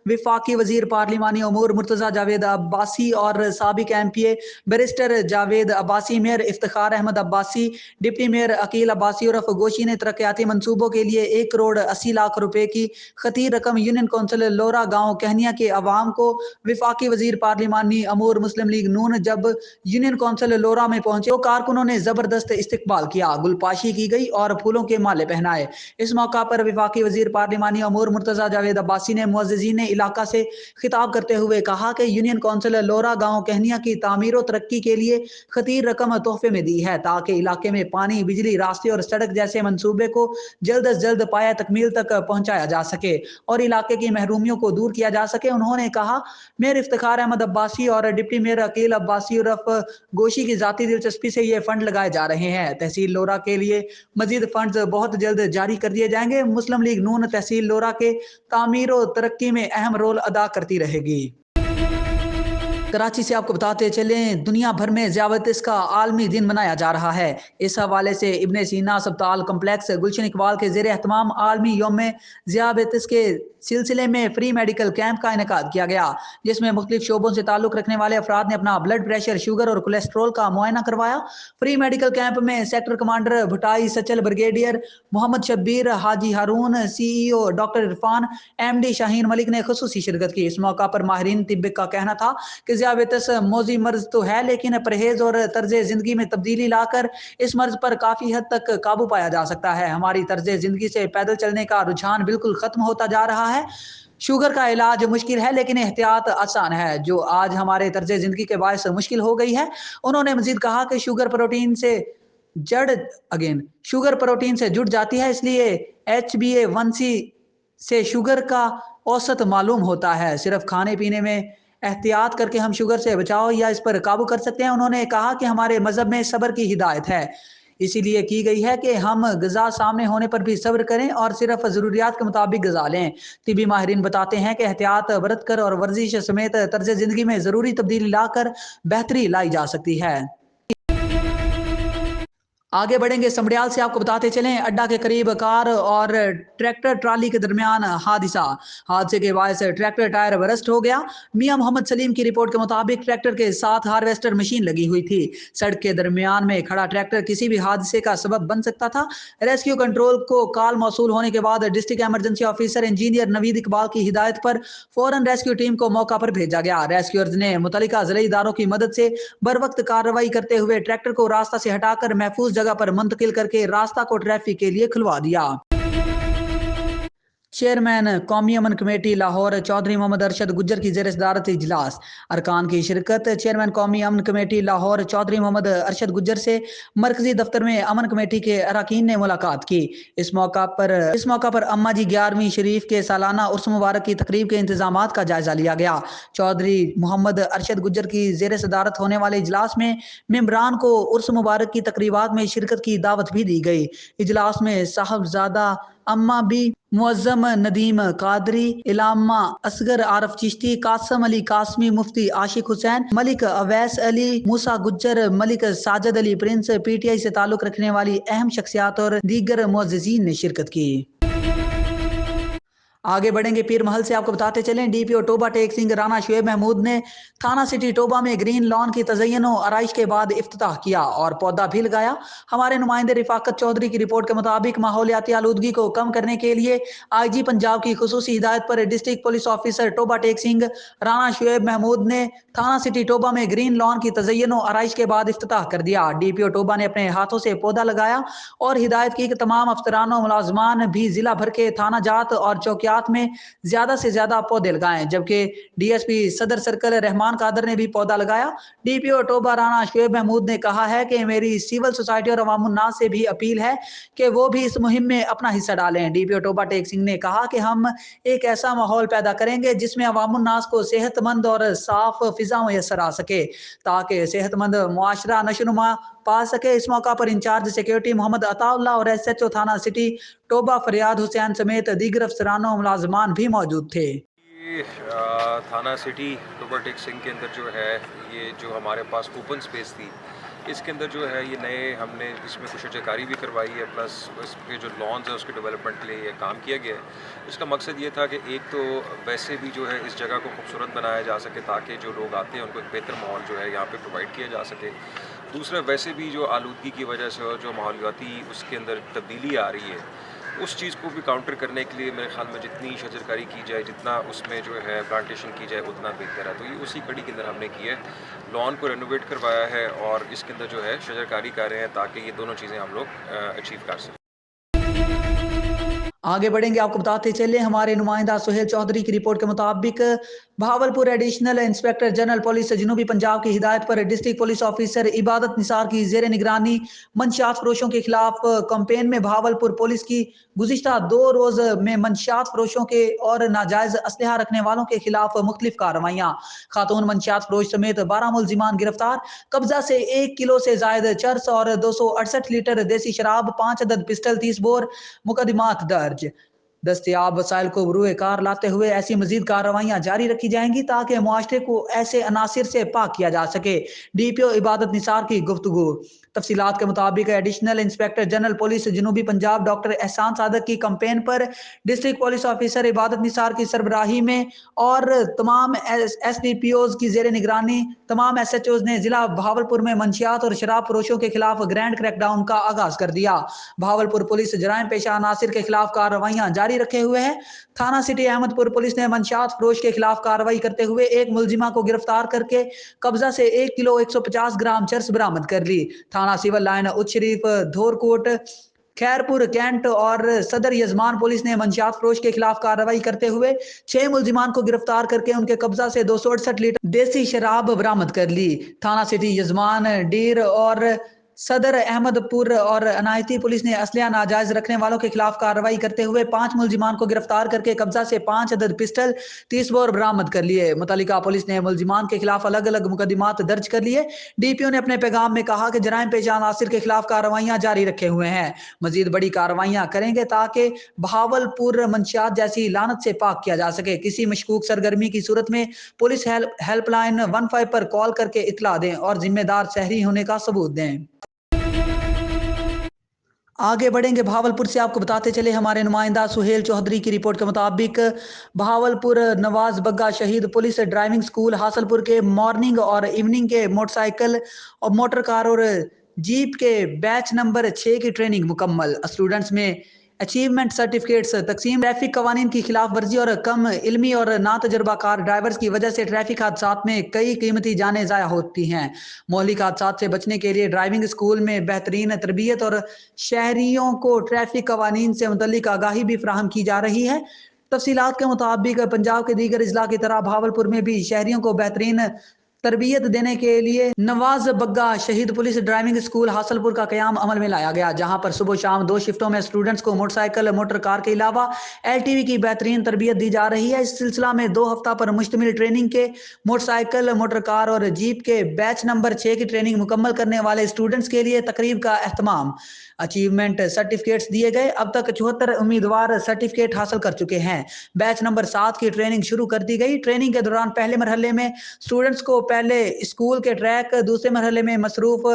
S1: विफाकी वजीर पार्लिमानी अमूर मुर्तज़ा जावेद अब्बासी और साबिक MPA barrister Javed Abbasi, mayor Iftikhar Ahmed Abbasi, deputy mayor Aqeel Abbasi उर्फ गोशी ने तरक्याती मंसूबों के लिए 1 करोड़ 80 लाख रुपए की खतीर रकम यूनियन कौंसिल लोरा गाँव कहनिया के अवाम को विफाकी वजीर पार्लिमानी अमूर मुस्लिम लीग नून जब यूनियन कौंसिल लोरा में पहुंचे तो कारकुनों ने जबरदस्त इस्तकबाल किया, गुलपाशी की गई और फूलों के माले पहनाए। इस मौका पर विफाकी वजीर पार्लिमानी अमूर मुर्तज़ा जावेद अब्बासी ने मुअज़्ज़िज़ीन इलाका से खिताब करते हुए कहा कि यूनियन कौंसिल लोरा गांव कहनिया की तामीर और तरक्की के लिए खतीर रकम तोहफे में दी है ताकि इलाके में पानी, बिजली, रास्ते और सड़क जैसे मंसूबे को जल्द अज जल्द पाया तकमील तक पहुंचाया जा सके और इलाके की महरूमियों को दूर किया जा सके। उन्होंने कहा, मेयर इफ्तिखार अहमद अब्बासी और डिप्टी मेयर अकील अब्बासी उर्फ गोशी की जाती दिलचस्पी से ये फंड लगाए जा रहे हैं। तहसील लोरा के लिए मजीद फंड्स बहुत जल्द जारी कर दिए जाएंगे। मुस्लिम लीग नून तहसील लोरा के तामीर और तरक्की में अहम रोल अदा करती रहेगी। कराची से आपको बताते चलें, दुनिया भर में ज़ियावतिस का आलमी दिन मनाया जा रहा है। इस हवाले से इब्ने सीना अस्पताल कम्प्लेक्स गुलशन इकबाल के ज़ेर एहतमाम आलमी यौम ज़ियावतिस के सिलसिले में फ्री मेडिकल कैंप का इनेकाद किया गया, जिसमें मुख्तलिफ शोबों से ताल्लुक़ रखने वाले अफराद ने अपना ब्लड प्रेशर, शुगर और कोलेस्ट्रोल का मुआयना करवाया। फ्री मेडिकल कैंप में सेक्टर कमांडर भुटाई सचल, ब्रिगेडियर मोहम्मद शब्बीर, हाजी हारून, CEO doctor Irfan, MD Shaheen Malik ने खुसूसी शिरकत की। इस मौका पर माहिरीन तिब्ब का कहना था कि ज़ियावतिस मौजी मर्ज तो है, लेकिन परहेज और तर्ज ज़िंदगी में तब्दीली लाकर इस मर्ज पर काफ़ी हद तक काबू पाया जा सकता है। हमारी तर्ज ज़िंदगी से पैदल चलने का रुझान बिल्कुल ख़त्म होता जा रहा है। शुगर का इलाज मुश्किल है लेकिन एहतियात आसान है, जो आज हमारे तर्ज ज़िंदगी के बायस मुश्किल हो गई है। उन्होंने मजीद कहा कि शुगर प्रोटीन से जुड़ जाती है, इसलिए HbA1c से शुगर का औसत मालूम होता है। सिर्फ खाने पीने में एहतियात करके हम शुगर से बचाव या इस पर काबू कर सकते हैं। उन्होंने कहा कि हमारे मजहब में सब्र की हिदायत है, इसीलिए की गई है कि हम ग़िज़ा सामने होने पर भी सब्र करें और सिर्फ ज़रूरियात के मुताबिक ग़िज़ा लें। तिबी माहिरीन बताते हैं कि एहतियात बरत कर और वर्जिश समेत तर्ज ज़िंदगी में ज़रूरी तब्दीली लाकर बेहतरी लाई जा सकती है। आगे बढ़ेंगे समड़ियाल से। आपको बताते चलें, अड्डा के करीब कार और ट्रैक्टर ट्राली के दरमियान हादसे के बायस ट्रैक्टर टायर बरस्ट हो गया। मियां मोहम्मद सलीम की रिपोर्ट के मुताबिक ट्रैक्टर के साथ हार्वेस्टर मशीन लगी हुई थी। सड़क के दरमियान में खड़ा ट्रैक्टर किसी भी हादसे का सबब बन सकता था। रेस्क्यू कंट्रोल को कॉल मौसूल होने के बाद district emergency officer engineer Naveed Iqbal की हिदायत पर फौरन रेस्क्यू टीम को मौका पर भेजा गया। रेस्क्यूअर्स ने मुतल्लिका ज़िले इदारों की मदद से बर वक्त कार्रवाई करते हुए ट्रैक्टर को रास्ता से हटाकर महफूज जगह पर मुंतकिल करके रास्ता को ट्रैफिक के लिए खुलवा दिया। चेयरमैन कौमी अमन कमेटी लाहौर चौधरी मोहम्मद अरशद गुज्जर की ज़ेर सदारत इजलास। अरकान की शिरकत। चेयरमैन कौमी अमन कमेटी लाहौर चौधरी मोहम्मद अरशद गुज्जर से मरकजी दफ्तर में अमन कमेटी के अरकान ने मुलाकात की। इस मौका पर अम्मा जी 11वीं शरीफ के सालाना उर्स मुबारक की तकरीब के इंतजामात का जायजा लिया गया। चौधरी मोहम्मद अरशद गुज्जर की ज़ेर सदारत होने वाले इजलास में मेंबरान को उर्स मुबारक की तकरीबात में शिरकत की दावत भी दी गई। इजलास में साहबजादा अम्मा बी मुअज्जम नदीम कादरी, इलामा असगर आरफ चिश्ती, कासम अली कासमी, मुफ्ती आशिक हुसैन, मलिक अवैस अली, मूसा गुज्जर, मलिक साजिद अली प्रिंस, PTI से ताल्लुक रखने वाली अहम शख्सियात और दीगर मुअज़्ज़िज़ीन ने शिरकत की। आगे बढ़ेंगे पीर महल से। आपको बताते चलें, DPO टोबा टेक सिंह राना शुएब महमूद ने थाना सिटी टोबा में ग्रीन लॉन की तज़य्युन व आराइश के बाद इफ्तिताह किया और पौधा भी लगाया। हमारे नुमाइंदे रिफाकत चौधरी की रिपोर्ट के मुताबिक माहौलियाती आलूदगी को कम करने के लिए IG पंजाब की खुसूसी हिदायत पर district police officer Toba Tek Singh Rana Shoaib Mahmood ने थाना सिटी टोबा में ग्रीन लॉन की तज़य्युन व आराइश के बाद इफ्तिताह कर दिया। DPO टोबा ने अपने हाथों से पौधा लगाया और हिदायत की कि तमाम अफसरान और मुलाजमान भी जिला भर के थाना जात और चौकियात में ज्यादा से ज्यादा पौधे लगाएं। जबकि DSP सदर सर्कल रहमान कादर ने भी पौधा लगाया। DPO टोबा राना शुएब महमूद ने कहा है कि मेरी सिविल सोसाइटी और अवामुन्नास से भी अपील है कि वो भी इस मुहिम में अपना हिस्सा डालें। DPO टोबा टेक सिंह ने कहा कि हम एक ऐसा माहौल पैदा करेंगे जिसमें अवामुन्नास को सेहतमंद और साफ फिजा मुयसर आ सके ताकि सेहतमंद मुआशरा नशोनुमा पा सके। इस मौका पर इंचार्ज सिक्योरिटी मोहम्मद अताउल्लाह और SHO थाना सिटी टोबा फरियाद हुसैन समेत दीगर अफसरानों मुलाजमान भी मौजूद थे।
S14: थाना सिटी टोबा टेक सिंह के अंदर जो है ये जो हमारे पास ओपन स्पेस थी, इसके अंदर जो है ये नए हमने इसमें कुछ शजरकारी भी करवाई है, प्लस इसके जो लॉन्स है उसके डेवलपमेंट के लिए ये काम किया गया है। इसका मकसद ये था कि एक तो वैसे भी जो है इस जगह को खूबसूरत बनाया जा सके ताकि जो लोग आते हैं उनको एक बेहतर माहौल जो है यहाँ पे प्रोवाइड किया जा सके। दूसरा, वैसे भी जो आलूदगी की वजह से और जो माहौलियाती उसके अंदर तब्दीली आ रही है उस चीज़ को भी काउंटर करने के लिए मेरे ख्याल में जितनी शजरकारी की जाए, जितना उसमें जो है प्लांटेशन की जाए उतना बेहतर है। तो ये उसी कड़ी के अंदर हमने की है, लॉन को रेनोवेट करवाया है और इसके अंदर जो है शजरकारी कर रहे हैं ताकि ये दोनों चीज़ें हम लोग अचीव कर सकें।
S1: आगे बढ़ेंगे। आपको बताते चले, हमारे नुमाइंदा सुहेल चौधरी की रिपोर्ट के मुताबिक Bahawalpur additional inspector general police जनूबी पंजाब की हिदायत पर डिस्ट्रिक्ट पुलिस ऑफिसर इबादत निसार की जेर निगरानी मंशियात फरोशों के खिलाफ कैंपेन में भावलपुर पुलिस की गुज़िश्ता 2 रोज में मंशियात फरोशों के और नाजायज असलहा रखने वालों के खिलाफ मुख्तलिफ कार्रवाइयाँ। खातून मंशियात फरोश समेत 12 मुलजिमान गिरफ्तार। कब्जा से 1 किलो से जायद चर्स और 268 लीटर देसी शराब, 5 अदद पिस्टल, 30 बोर मुकदमात दर्ज। दस्तयाब वसाइल को बरूए कार लाते हुए ऐसी मजीद कार्रवाइयाँ जारी रखी जाएंगी ताकि मुआशरे को ऐसे अनासिर से पाक किया जा सके। DPO इबादत निसार की गुफ्तगू। तफसीलात के मुताबिक एडिशनल इंस्पेक्टर जनरल पुलिस जनूबी पंजाब डॉक्टर एहसान सादक की कैंपेन पर डिस्ट्रिक्ट पुलिस ऑफिसर इबादत निसार की सरबराही में और तमाम SDPOs की जेर निगरानी तमाम SHOs ने जिला भावलपुर में मंशियात और शराब फरोशों के खिलाफ ग्रैंड क्रैकडाउन का आगाज कर दिया। भावलपुर पुलिस जराइम पेशा अनासिर के खिलाफ कार्रवाइयाँ जारी रखे हुए है। थाना सिटी अहमदपुर पुलिस ने मंशियात फरोश के खिलाफ कार्रवाई करते हुए एक मुलजिमा को गिरफ्तार करके कब्जा से 1 किलो 150 ग्राम चर्स बरामद कर ली। थाना सिविल लाइन उच्च शरीफ धोरकोट खैरपुर कैंट और सदर यजमान पुलिस ने मंशियात फरोश के खिलाफ कार्रवाई करते हुए 6 मुलजिमान को गिरफ्तार करके उनके कब्जा से 268 लीटर देसी शराब बरामद कर ली। थाना सिटी यजमान डीर और सदर अहमदपुर और अनायती पुलिस ने असलहा नाजायज रखने वालों के खिलाफ कार्रवाई करते हुए 5 मुलजिमान को गिरफ्तार करके कब्जा से 5 अदद पिस्टल, 30 बोर बरामद कर लिए। मुतल्लिका पुलिस ने मुलजिमान के खिलाफ अलग अलग मुकदमात दर्ज कर लिए। DPO ने अपने पैगाम में कहा कि जराइम पेशा अनासिर के खिलाफ कार्रवाइयाँ जारी रखे हुए हैं, मजीद बड़ी कार्रवाइयाँ करेंगे ताकि भावलपुर मंशियात जैसी लानत से पाक किया जा सके। किसी मशकूक सरगर्मी की सूरत में पुलिस हेल्पलाइन 15 पर कॉल करके इतला दें और जिम्मेदार शहरी होने का सबूत दें। आगे बढ़ेंगे भावलपुर से। आपको बताते चले हमारे नुमाइंदा सुहेल चौधरी की रिपोर्ट के मुताबिक भावलपुर नवाज बग्गा शहीद पुलिस ड्राइविंग स्कूल हासलपुर के मॉर्निंग और इवनिंग के मोटरसाइकिल और मोटर कार और जीप के बैच नंबर 6 की ट्रेनिंग मुकम्मल। स्टूडेंट्स में अचीवमेंट सर्टिफिकेट्स तकसीम। ट्रैफिक कवानीन की खिलाफ वर्जी और कम इल्मी और ना तजुर्बाकार ड्राइवर्स की वजह से ट्रैफिक हादसात में कई कीमती जानें ज़ाया होती हैं। मौलिक हादसात से बचने के लिए ड्राइविंग स्कूल में बेहतरीन तरबियत और शहरियों को ट्रैफिक कवानीन से मुतल्लिक आगाही भी फराहम की जा रही है। तफसीलात के मुताबिक पंजाब के दीगर अजला की तरह भावलपुर में भी शहरियों को बेहतरीन तरबियत देने के लिए नवाज बग्गा शहीद पुलिस ड्राइविंग स्कूल हासलपुर का क़याम अमल में लाया गया, जहां पर सुबह शाम 2 शिफ्टों में स्टूडेंट्स को मोटरसाइकिल मोटर कार के अलावा LTV की बेहतरीन तरबियत दी जा रही है। इस सिलसिला में 2 हफ्ता पर मुश्तमिल ट्रेनिंग के मोटरसाइकिल मोटर कार और जीप के बैच नंबर 6 की ट्रेनिंग मुकम्मल करने वाले स्टूडेंट्स के लिए तकरीब का एहतमाम। अचीवमेंट सर्टिफिकेट्स दिए गए। अब तक 74 उम्मीदवार सर्टिफिकेट हासिल कर चुके हैं। बैच नंबर 7 की ट्रेनिंग शुरू कर दी गई। ट्रेनिंग के दौरान पहले मरहले में स्टूडेंट्स को पहले स्कूल के ट्रैक, दूसरे मरहले में मसरूफ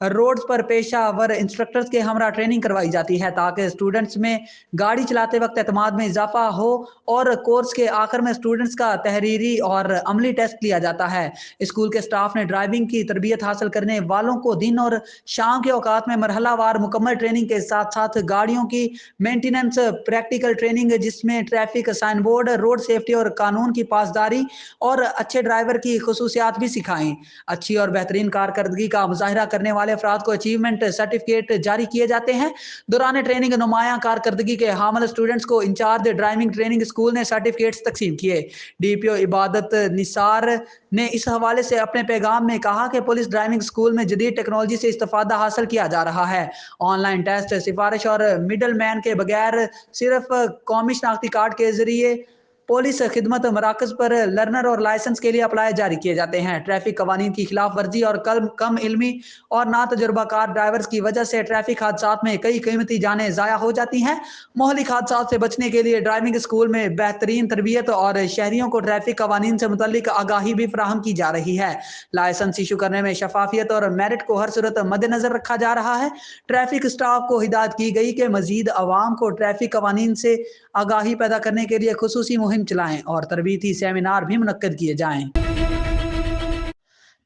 S1: रोड्स पर पेशावर इंस्ट्रक्टर्स के हमरा ट्रेनिंग करवाई जाती है ताकि स्टूडेंट्स में गाड़ी चलाते वक्त एतमाद में इजाफा हो, और कोर्स के आखिर में स्टूडेंट्स का तहरीरी और अमली टेस्ट लिया जाता है। स्कूल के स्टाफ ने ड्राइविंग की तरबियत हासिल करने वालों को दिन और शाम के औकात में मरहलावार मुकम्मल ट्रेनिंग के साथ साथ गाड़ियों की मेंटेनेंस प्रैक्टिकल ट्रेनिंग, जिसमें traffic sign board, road safety और कानून की पासदारी और अच्छे ड्राइवर की खुसूसियात भी सिखाएं। अच्छी और बेहतरीन कारकर्दगी का मुजाहिरा करने वाले अफराद को अचीवमेंट सर्टिफिकेट जारी किए जाते हैं। दौरान ट्रेनिंग नुमाया कारकर्दगी के हामिल स्टूडेंट्स को इंचार्ज ड्राइविंग ट्रेनिंग स्कूल ने सर्टिफिकेट्स तकसीम किए। DPO इबादत निसार ने इस हवाले से अपने पैगाम में कहा कि पुलिस ड्राइविंग स्कूल में जदीद टेक्नोलॉजी से इस्तेफादा हासिल किया जा रहा है। ऑनलाइन टेस्ट, सिफारिश और मिडल मैन के बगैर सिर्फ कौमी शनाख्ती कार्ड के जरिए पुलिस खिदमत मराकज पर लर्नर और लाइसेंस के लिए अप्लाई जारी किए जाते हैं। ट्रैफिक कवानीन की खिलाफ वर्जी और कम इल्मी और ना तजुर्बाकार ड्राइवर्स की वजह से ट्रैफिक हादसात में कई कीमती जानें ज़ाया हो जाती हैं। मोहलिक हादसात से बचने के लिए ड्राइविंग स्कूल में बेहतरीन तरबियत और शहरियों को ट्रैफिक कवानीन से मुतल्लिक आगाही भी फराहम की जा रही है। लाइसेंस इशू करने में शफाफियत और मेरिट को हर सूरत मद्देनजर रखा जा रहा है। ट्रैफिक स्टाफ को हिदायत की गई कि मजीद अवाम को ट्रैफिक कवानीन से आगाही पैदा करने के लिए खुसूसी मुहिम चलाएं और तरबीती सेमिनार भी मुनक्कद किए जाएं।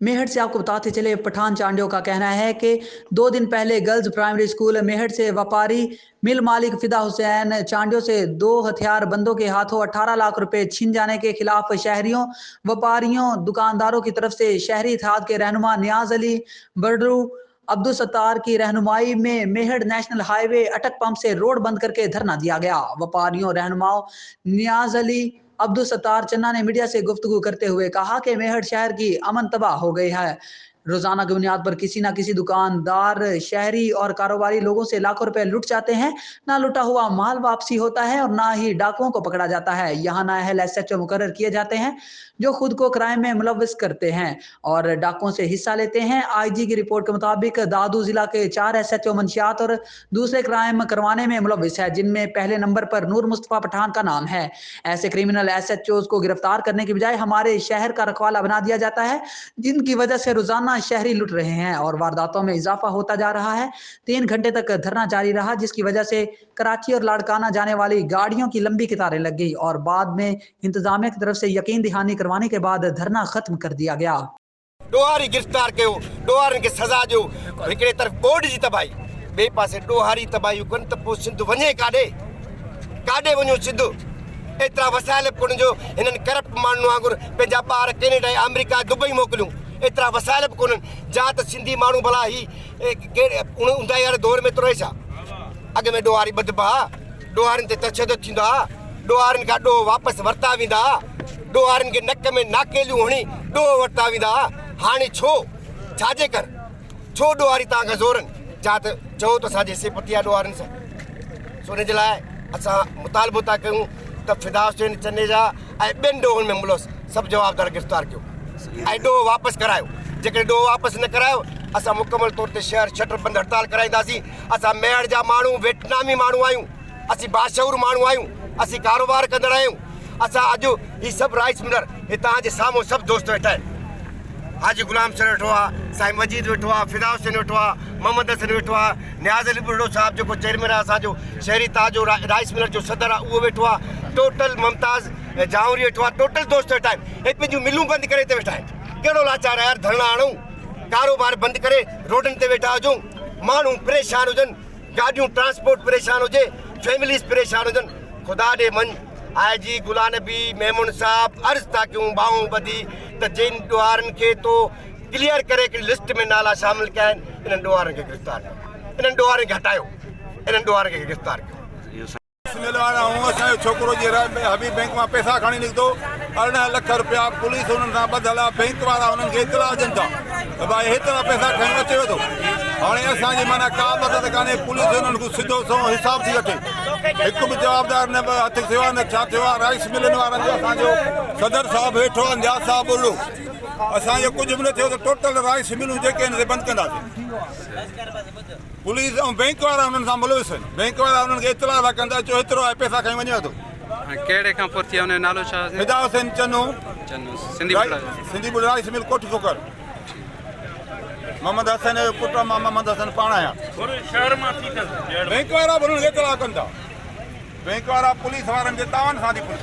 S1: मेहट से आपको बताते चले, पठान चांडियों का कहना है कि 2 दिन पहले गर्ल्स प्राइमरी स्कूल मेहट से व्यापारी मिल मालिक फिदा हुसैन चांडियों से 2 हथियार बंदों के हाथों 18 लाख रुपए छीन जाने के खिलाफ शहरियों, व्यापारियों, दुकानदारों की तरफ से शहरी इत्तेहाद के रहनुमा नियाज अली बर्डरू अब्दुल सत्तार की रहनुमाई में मेहट नेशनल हाईवे अटक पंप से रोड बंद करके धरना दिया गया। व्यापारियों रहनुमाओं नियाज अली अब्दुल सत्तार चन्ना ने मीडिया से गुफ्तगू करते हुए कहा कि मेहट शहर की अमन तबाह हो गई है। रोजाना की बुनियाद पर किसी न किसी दुकानदार, शहरी और कारोबारी लोगों से लाखों रुपए लुट जाते हैं। ना लुटा हुआ माल वापसी होता है और ना ही डाकुओं को पकड़ा जाता है। यहाँ नाअहल SHO मुकर्रर किए जाते हैं जो खुद को क्राइम में मुलव्वस करते हैं और डाकुओं से हिस्सा लेते हैं। IG की रिपोर्ट के मुताबिक दादू जिला के 4 SHO मंशियात और दूसरे क्राइम करवाने में मुलव्वस है, जिनमें पहले नंबर पर नूर मुस्तफा पठान का नाम है। ऐसे क्रिमिनल SHOs को गिरफ्तार करने की बजाय हमारे शहर का रखवाला बना दिया जाता है, जिनकी वजह से रोजाना शहरी लुट रहे हैं और वारदातों में इजाफा होता जा रहा है। 3 घंटे तक धरना जारी रहा, जिसकी वजह से कराची और लाड़काना जाने वाली गाड़ियों की लंबी कतारें लग गई और बाद में इंतजामिया की तरफ से यकीन दहानी करवाने के बाद धरना खत्म कर दिया गया।
S15: डोहारी गिरफ्तार कयो, डोहारनि खे सज़ा ॾियो। हिकिड़े तरफ़ कोर्ट जी तबाही, ॿिए पासे डोहारी तबाही कनि त पोइ सिंध वञे काॾे वञो सिंध। एतिरा वसाइल कोन जो हिननि करप्ट माण्हुनि वांगुरु पंहिंजा ॿार कैनेडा, अमेरिका, दुबई मोकिलियूं। एतिरा वसाइल बि कोन्हनि जा त सिंधी माण्हू भला ही ऊंदाई वारे दौर में तुरे छा। अॻ में डोहारी ॿधबा, डोहारनि ते तशदुद थींदो आहे, डोहारनि खां ॾोह वापसि वरिता वेंदा, डोहारनि खे नक में नाकेलियूं हणी ॾोह वरिता वेंदा। हाणे छाजे कर छो डोहारी तव्हांखां ज़ोरनि, जा त चओ त असांजे सिपती आहे डोहारनि सां। सो हुन जे लाइ असां मुतालबो था कयूं त फिदा हुसैन चनेजा ऐं ॿियनि ॾोहनि में मुलस सभु जवाबदार गिरफ़्तार कयो ऐं ॾोह वापसि करायो। जेकॾहिं ॾोह वापसि न करायो असां मुकमल तौर ते शहर शटर बंदि हड़ताल कराईंदासीं। असां मेहर जा माण्हू वियतनामी माण्हू आहियूं, असीं बाशऊर माण्हू आहियूं, असीं कारोबार कंदड़ आहियूं। असां अॼु ही सभु राइस मिलर हे तव्हांजे साम्हूं सभु दोस्त वेठा आहिनि। हाजी गुलाम सर वेठो आहे, साईं मजीद वेठो आहे, फिदा हुसैन वेठो आहे, मोहम्मद हसन वेठो आहे, नियाज़ अली बुढ़ो साहब जेको चेयरमैन आहे असांजो, शहरी ताज राइस मिलर जो सदर आहे उहो वेठो आहे, टोटल मुमताज़ जावरी वेठो आहे, टोटल दोस्त वेठा आहिनि। हे पंहिंजूं मिलूं बंदि करे हिते वेठा आहिनि। कहिड़ो लाचार आहे यार, धरना हणूं, कारोबार बंदि करे रोडनि ते वेठा हुजूं, माण्हू परेशान हुजनि, गाॾियूं ट्रांसपोर्ट परेशान हुजे, फैमिलीज़ परेशान हुजनि। ख़ुदा ॾे मन IG गुलाम नबी मेमून साहब अर्ज़ था कयूं ॿाहूं ॿधी त जिन ॾोहारनि खे तो क्लियर करे हिकिड़ी लिस्ट में नाला शामिल कया आहिनि, इन्हनि ॾोहारनि खे गिरफ़्तार कयो, इन्हनि ॾोहारनि खे हटायो, इन्हनि ॾोहारनि खे गिरफ़्तार कयो।
S16: असांजो छोकिरो जे हबीब बैंक मां पैसा खणी निकितो, 18 लाख रुपया पुलिस हुननि सां ॿधल आहे, बैंक वारा हुननि खे इतला ॾियनि था त भाई हेतिरा पैसा खणी अचेव थो। हाणे असांजी माना का मदद कान्हे, पुलिस हुननि खां सिधो हिसाब थी वठे, हिकु बि जवाबदार न हथ थियो आहे न छा थियो आहे। राइस मिलनि वारनि जो असांजो सदर साहिबु वेठो आहे, नियाज़ साहिबु उल्लू, असांजो कुझु बि न थियो त टोटल राइस मिलूं जेके आहिनि से बंदि कंदासीं। पुलिस ऐं बैंक वारा हुननि सां मुलविस आहिनि, बैंक वारा हुननि खे इतला था कनि था, चो हेतिरो आहे पैसा खणी वञे थो।
S10: कहिड़े खां पोइ थी हुन नालो छा?
S16: फिदा हुसैन चन्नू, सिंधी बुढ़ राइस मिल कोठी कोकर। मोहम्मद हसन जो पुटु मां मोहम्मद हसन पाण आहियां। बैंक वारा बि हुननि खे इतला कनि था, बैंक वारा पुलिस वारनि जे तावन सां थी पुलिस